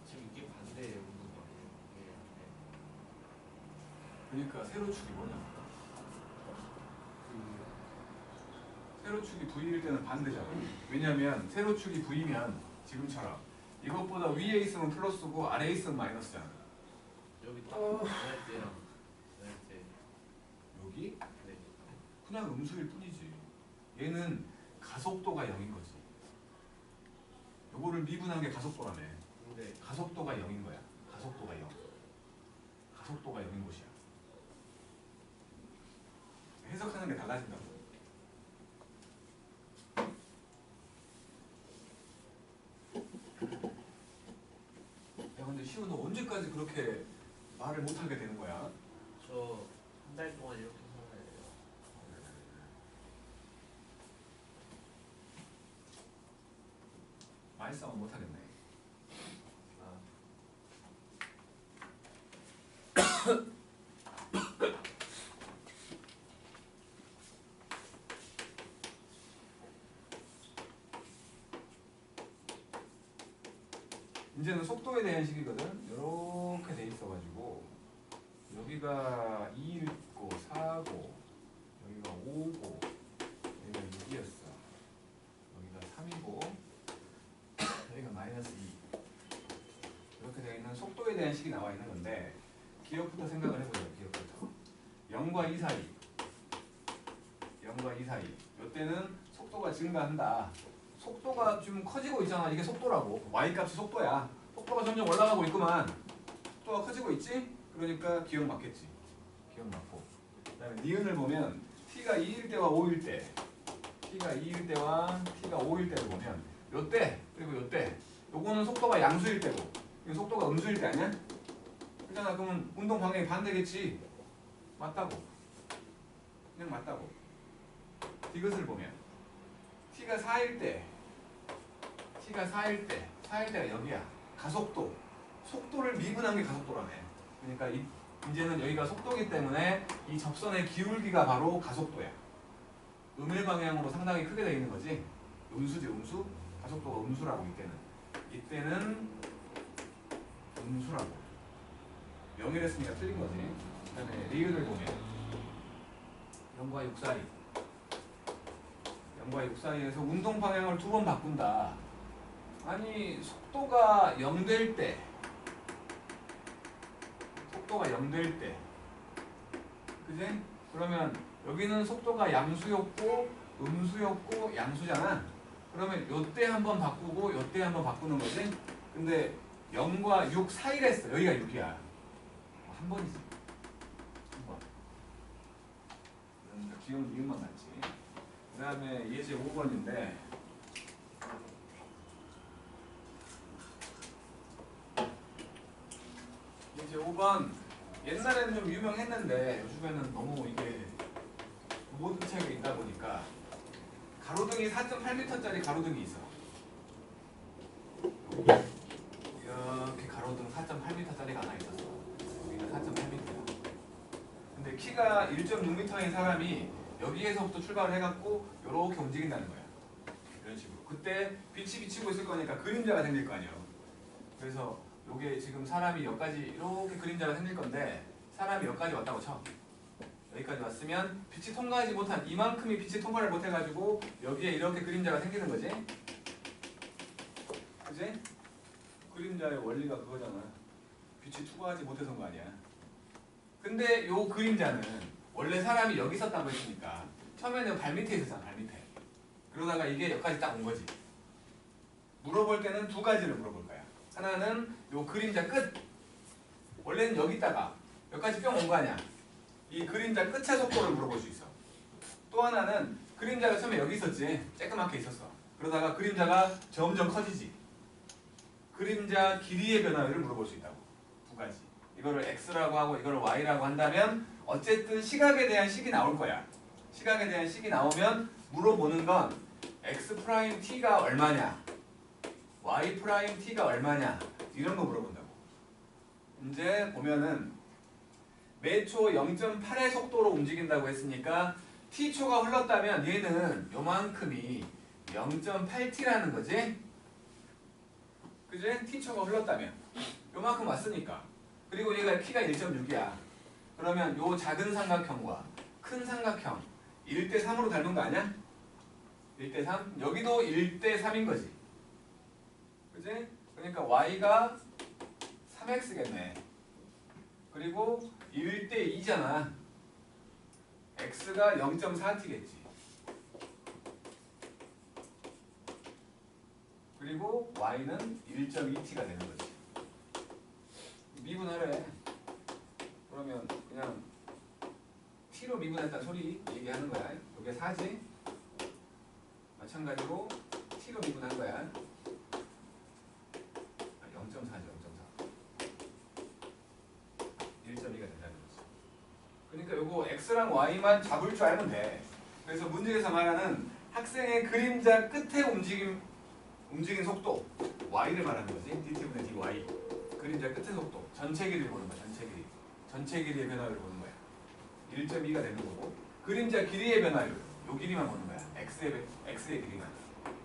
지금 이게 반대예요. 운동 방향. 그러니까 세로축이 뭐냐? 세로축이 V일 때는 반대잖아. 왜냐면 세로축이 V면 지금처럼 이것보다 위에 있으면 플러스고 아래에 있으면 마이너스잖아. 여기 딱 할 때랑 할 때. 여기 네. 그냥 음수일 뿐이지. 얘는 가속도가 0인 거지. 요거를 미분한 게 가속도라며. 근데 가속도가 0인 거야. 가속도가 0. 가속도가 0인 곳이야. 해석하는 게 달라진다고. 시우 너 언제까지 그렇게 말을 못하게 되는 거야? 저 한 달 동안 이렇게 살아야 돼요. 말싸움 못하겠네. 아, 이제는 속도에 대한 식이거든. 이렇게 돼 있어가지고 여기가 2고 4고 여기가 5고 여기가 6이었어. 여기가 3이고 여기가 마이너스 2. 이렇게 되어 있는 속도에 대한 식이 나와 있는 건데 기억부터 생각을 해보자. 기억부터 0과 2 사이 0과 2 사이 이때는 속도가 증가한다. 속도가 좀 커지고 있잖아. 이게 속도라고. y값이 속도야. 속도가 점점 올라가고 있구만. 속도가 커지고 있지? 그러니까 기억 맞겠지. 기억 맞고. 그 다음에 니은을 보면 t가 2일 때와 5일 때 t가 2일 때와 t가 5일 때를 보면 요때 그리고 요때 요거는 속도가 양수일 때고 이거 속도가 음수일 때 아니야? 그렇잖아. 그러면 운동 방향이 반대겠지. 맞다고. 그냥 맞다고. 이것을 보면 t가 4일 때 t가 4일 때가 여기야. 가속도. 속도를 미분한 게 가속도라며. 그러니까 이제는 여기가 속도기 때문에 이 접선의 기울기가 바로 가속도야. 음일 방향으로 상당히 크게 되어 있는 거지. 음수지 음수. 가속도가 음수라고 이때는 음수라고. 명일했으니까 틀린 거지. 그 다음에 리을을 보면 0과 6 사이 0과 6 사이에서 운동 방향을 두 번 바꾼다. 아니 속도가 0 될 때 그지? 그러면 여기는 속도가 양수였고 음수였고 양수잖아. 그러면 요때 한번 바꾸고 요때 한번 바꾸는 거지. 근데 0과 6 사이랬어. 여기가 6이야. 한 번이지. 한 번. 그러니까 기억 이음만 맞지. 그 다음에 예제 5번인데 예제 5번 옛날에는 좀 유명했는데 요즘에는 너무 이게 모든 책에 있다 보니까 가로등이 4.8m짜리 가로등이 있어. 이렇게 가로등 4.8m짜리가 하나 있었어. 여기는 4.8m야. 근데 키가 1.6m인 사람이 여기에서부터 출발을 해갖고 이렇게 움직인다는 거야. 이런 식으로. 그때 빛이 비치고 있을 거니까 그림자가 생길 거 아니에요. 그래서 요게 지금 사람이 여기까지 이렇게 그림자가 생길 건데 사람이 여기까지 왔다고 쳐. 여기까지 왔으면 빛이 통과하지 못한 이만큼이 빛이 통과를 못해가지고 여기에 이렇게 그림자가 생기는 거지. 그지? 그림자의 원리가 그거잖아. 빛이 투과하지 못해서인 거 아니야. 근데 요 그림자는 원래 사람이 여기 있었다고 했으니까 처음에는 발밑에 있었잖아. 발밑에. 그러다가 이게 여기까지 딱 온 거지. 물어볼 때는 두 가지를 물어볼 거야. 하나는 요 그림자 끝. 원래는 여기다가 여기까지 뿅 온 거 아니야. 이 그림자 끝의 속도를 물어볼 수 있어. 또 하나는 그림자가 처음에 여기 있었지. 쬐끄맣게 있었어. 그러다가 그림자가 점점 커지지. 그림자 길이의 변화를 물어볼 수 있다고. 두 가지. 이거를 x라고 하고 이거를 y라고 한다면 어쨌든 시각에 대한 식이 나올 거야. 시각에 대한 식이 나오면 물어보는 건 x't가 얼마냐, y't가 얼마냐 이런 거 물어본다고. 이제 보면은 매초 0.8의 속도로 움직인다고 했으니까 t초가 흘렀다면 얘는 요만큼이 0.8t라는 거지. 그지? t초가 흘렀다면 요만큼 왔으니까. 그리고 얘가 키가 1.6이야. 그러면 요 작은 삼각형과 큰 삼각형 1대3으로 닮은 거 아니야? 1대3? 여기도 1대3인 거지. 그지? 그러니까 y가 3x겠네. 그리고 1대2잖아. x가 0.4t겠지. 그리고 y는 1.2t가 되는 거지. 미분하래. 그러면 그냥 t로 미분했다는 소리 얘기하는 거야. 이게 4지? 마찬가지로 t로 미분한 거야. 0.4죠. 0.4. x랑 y만 잡을 줄 알면 돼. 그래서 문제에서 말하는 학생의 그림자 끝에 움직인 속도 y를 말하는 거지. dt분의 dy. 그림자 끝의 속도. 전체 길이를 보는 거야. 전체 길이. 전체 길이의 변화율을 보는 거야. 1.2가 되는 거고. 그림자 길이의 변화율. 요 길이만 보는 거야. x의 길이만.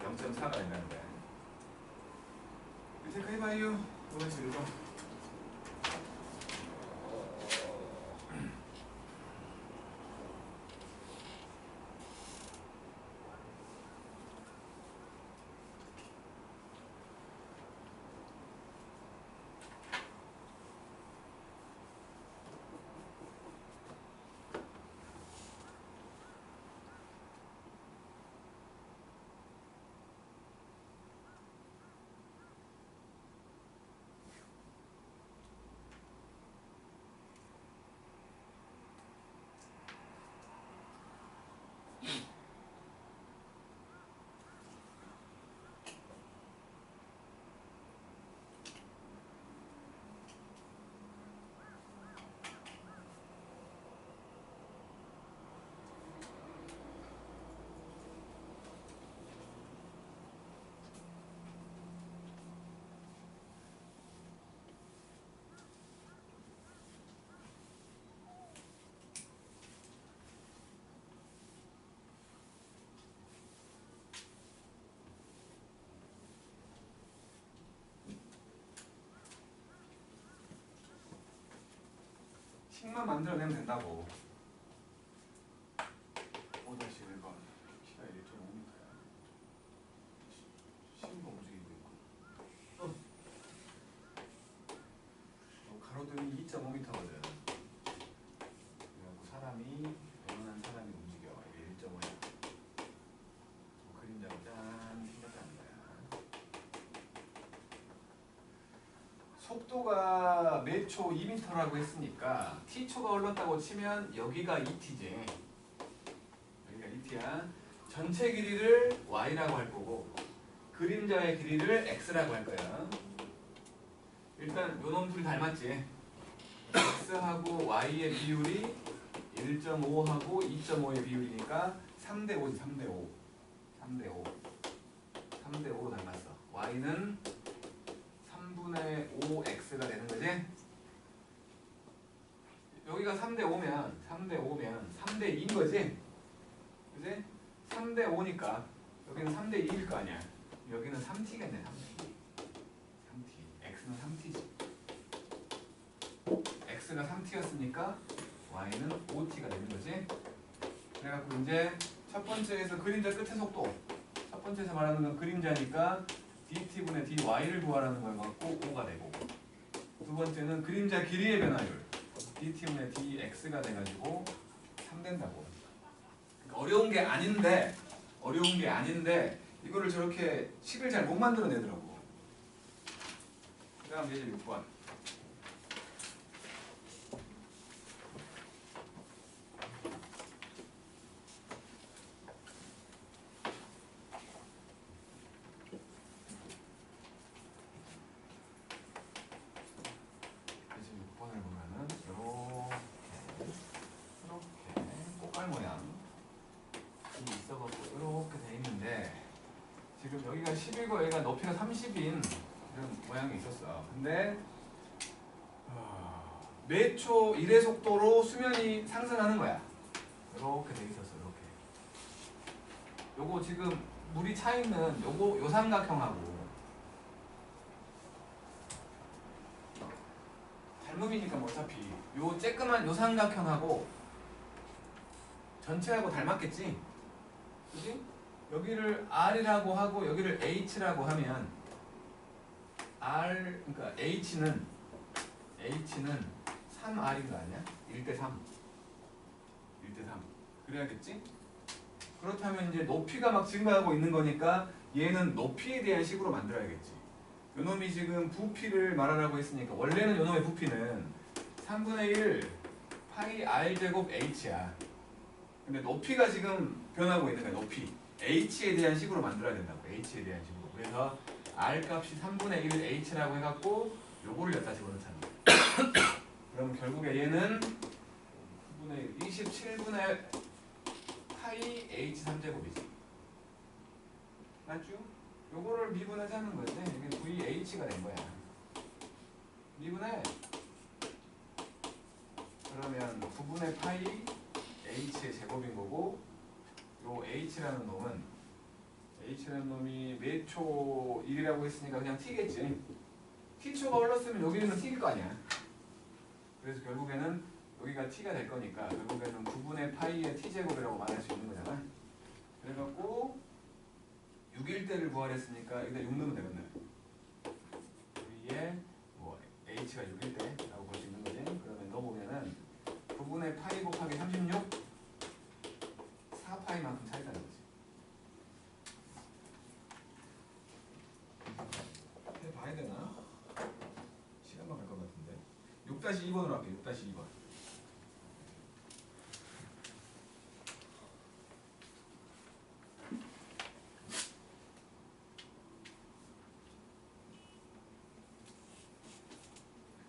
0.4가 된다는 거야. 체크해봐요. 이번 주 읽어. 식만 만들어내면 된다고. 5-1번 키가 1.5m야. 식도 움직이고 있고. 가로등이 2.5m거든. 그래갖고 사람이 영원한 사람이 움직여. 이게 1.5야. 그림자가 짠 생겼다는 거야. 속도가 매초 2m라고 했으니까 t초가 흘렀다고 치면 여기가 2t지. 여기가 2t야. 전체 길이를 y라고 할 거고 그림자의 길이를 x라고 할 거야. 일단 요놈 둘이 닮았지. x하고 y의 비율이 1.5하고 2.5의 비율이니까 3대5지. 3대5. 3대5. 3대5로 닮았어. y는 3분의 5x가 되는 거지? 여기가 3대5면 3대 2인 거지? 그지? 3대5니까 여기는 3대2일 거 아니야. 여기는 3t겠네. 3t. x는 3t지. x가 3t였으니까 y는 5t가 되는 거지? 그래갖고 이제 첫 번째에서 그림자 끝의 속도, 첫 번째에서 말하는 건 그림자니까 dt분의 dy를 구하라는 걸 갖고 5가 되고, 두 번째는 그림자 길이의 변화율 dt분의 dx가 돼가지고 3 된다고. 그러니까 어려운 게 아닌데 이거를 저렇게 식을 잘 못 만들어내더라고. 그 다음 예제 6번. 지금 여기가 10이고 여기가 높이가 30인 이런 모양이 있었어. 근데 매초 1의 속도로 수면이 상승하는 거야. 이렇게 돼 있었어. 이렇게. 요거 지금 물이 차 있는 요 삼각형하고 닮음이니까 뭐 어차피 요 쬐끄만 요 삼각형하고 전체하고 닮았겠지? 그지? 여기를 R이라고 하고 여기를 H라고 하면 그러니까 H는 3R인 거 아니야? 1대3. 1대3. 그래야겠지? 그렇다면 이제 높이가 막 증가하고 있는 거니까 얘는 높이에 대한 식으로 만들어야겠지. 요놈이 지금 부피를 말하라고 했으니까 원래는 요놈의 부피는 3분의 1 파이 R제곱 H야. 근데 높이가 지금 변하고 있는 거야. 높이. h에 대한 식으로 만들어야 된다고. h에 대한 식으로. 그래서 r 값이 3분의 1 h라고 해갖고 요거를 여기다 집어넣잖아. 그럼 결국에 얘는 3분의 10분의 27분의 파이 h3제곱이지. 맞죠? 요거를 미분해서 하는 거지. 이게 VH가 된 거야. 미분해. 그러면 9분의 파이 h의 제곱인 거고, 요 h라는 놈이 몇 초 1이라고 했으니까 그냥 t겠지. t초가 흘렀으면 여기는 t일 거 아니야. 그래서 결국에는 여기가 t가 될 거니까 결국에는 9분의 파이의 t제곱이라고 말할 수 있는 거잖아. 그래갖고 6일 때를 구하랬으니까 여기다 6 넣으면 되겠네. 위에 뭐 h가 6일 때라고 볼 수 있는 거지. 그러면 넣어보면은 9분의 파이 곱하기 36 4파이만큼 차이가 나는 거지. 해봐야 되나? 시간만 갈 것 같은데. 6-2번으로 할게. 6-2번.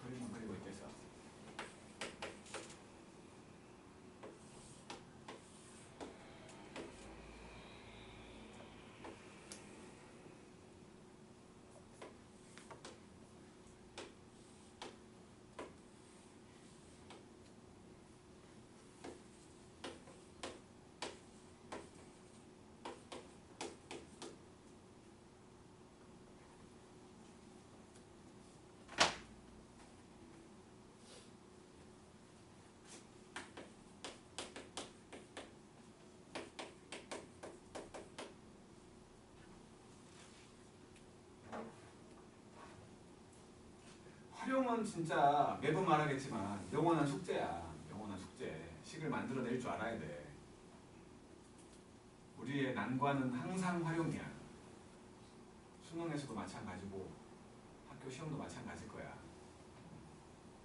그림만 그리고 있겠어. 활용은 진짜 매번 말하겠지만 영원한 숙제야. 영원한 숙제. 식을 만들어낼 줄 알아야 돼. 우리의 난관은 항상 활용이야. 수능에서도 마찬가지고 학교 시험도 마찬가지일 거야.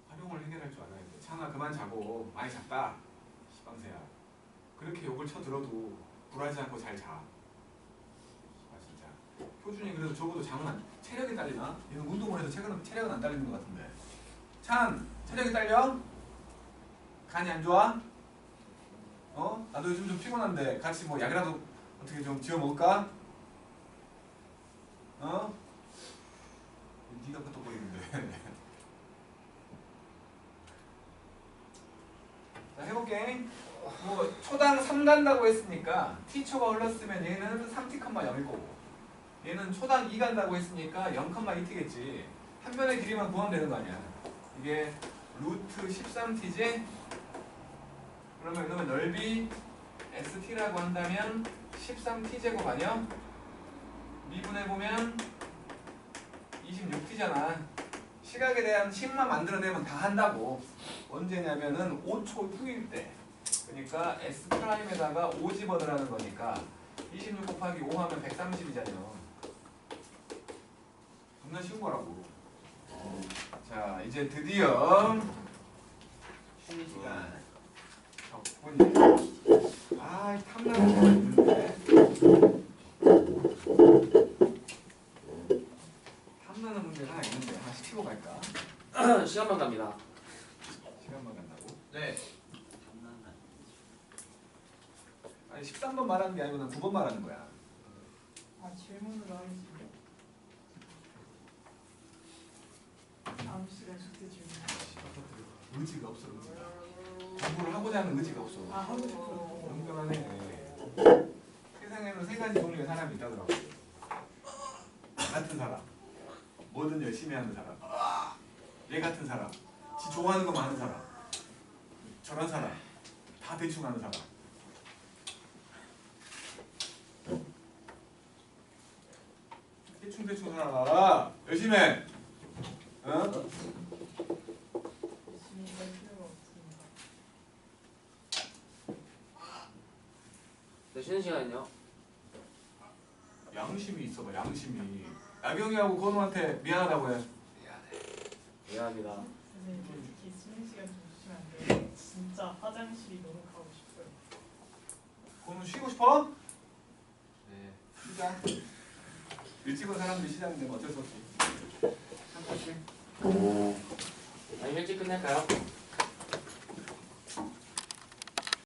활용을 해결할 줄 알아야 돼. 창아 그만 자고 많이 잤다. 시방새야. 그렇게 욕을 쳐들어도 굴하지 않고 잘 자. 아 진짜. 효준이 그래도 적어도 잠은 안 체력이 딸리나? 얘는 운동을 해서 체력은 안 딸리는 것 같은데. 찬 체력이 딸려? 간이 안 좋아? 어? 나도 요즘 좀 피곤한데 같이 뭐 약이라도 어떻게 좀 지어 먹을까? 어? 네가 끄떡거리는데. 자 해볼게. 뭐 초당 3 간다고 했으니까 t초가 흘렀으면 얘는 3t,0일 거고 얘는 초당 2 간다고 했으니까 0,2t겠지. 한 변의 길이만 구하면 되는 거 아니야. 이게 루트 13t지? 그러면 이러면 넓이 st라고 한다면 13t제곱 아니야? 미분해보면 26t잖아. 시각에 대한 식만 만들어내면 다 한다고. 언제냐면은 5초 후일 때. 그러니까 S'에다가 5 집어넣으라는 거니까 26 곱하기 5 하면 130이잖아요. 겁나 쉬운 거라고. 자, 이제 드디어 쉬는 시간. 적분이. 아, 탐나는 거 있는데. 탐나는 문제가 하나 있는데 하나씩 치고 갈까? 시간만 갑니다. 시간만 간다고? 네. 장난감. 아니 13번 말하는 게 아니고 난 9번 말하는 거야. 아 질문을 하겠습니다. 다음 시간 숙제 질문. 의지가 없어. 공부를 하고자 하는 의지가 없어. 아 하고 싶어. 용감하네. 세상에는 3가지 종류의 사람이 있다더라고. 같은 사람, 뭐든 열심히 하는 사람, 얘 같은 사람, 지 좋아하는 것만 하는 사람, 저런 사람, 다 대충 하는 사람. 대충 살아. 열심히 해. 어? 열심히 할 필요가 없습니다. 네, 쉬는 시간은요? 양심이 있어봐. 양심이. 나경이하고 건우한테 미안하다고 해. 미안합니다. 선생님 특히 쉬는 시간 좀 주시면 안 돼요? 진짜 화장실이 너무 가고 싶어요. 건우 쉬고 싶어? 네. 쉬자. 일찍 온 사람들이 쉬자는데 뭐 어쩔 수 없지. 잠깐씩. 아니 일찍 끝낼까요?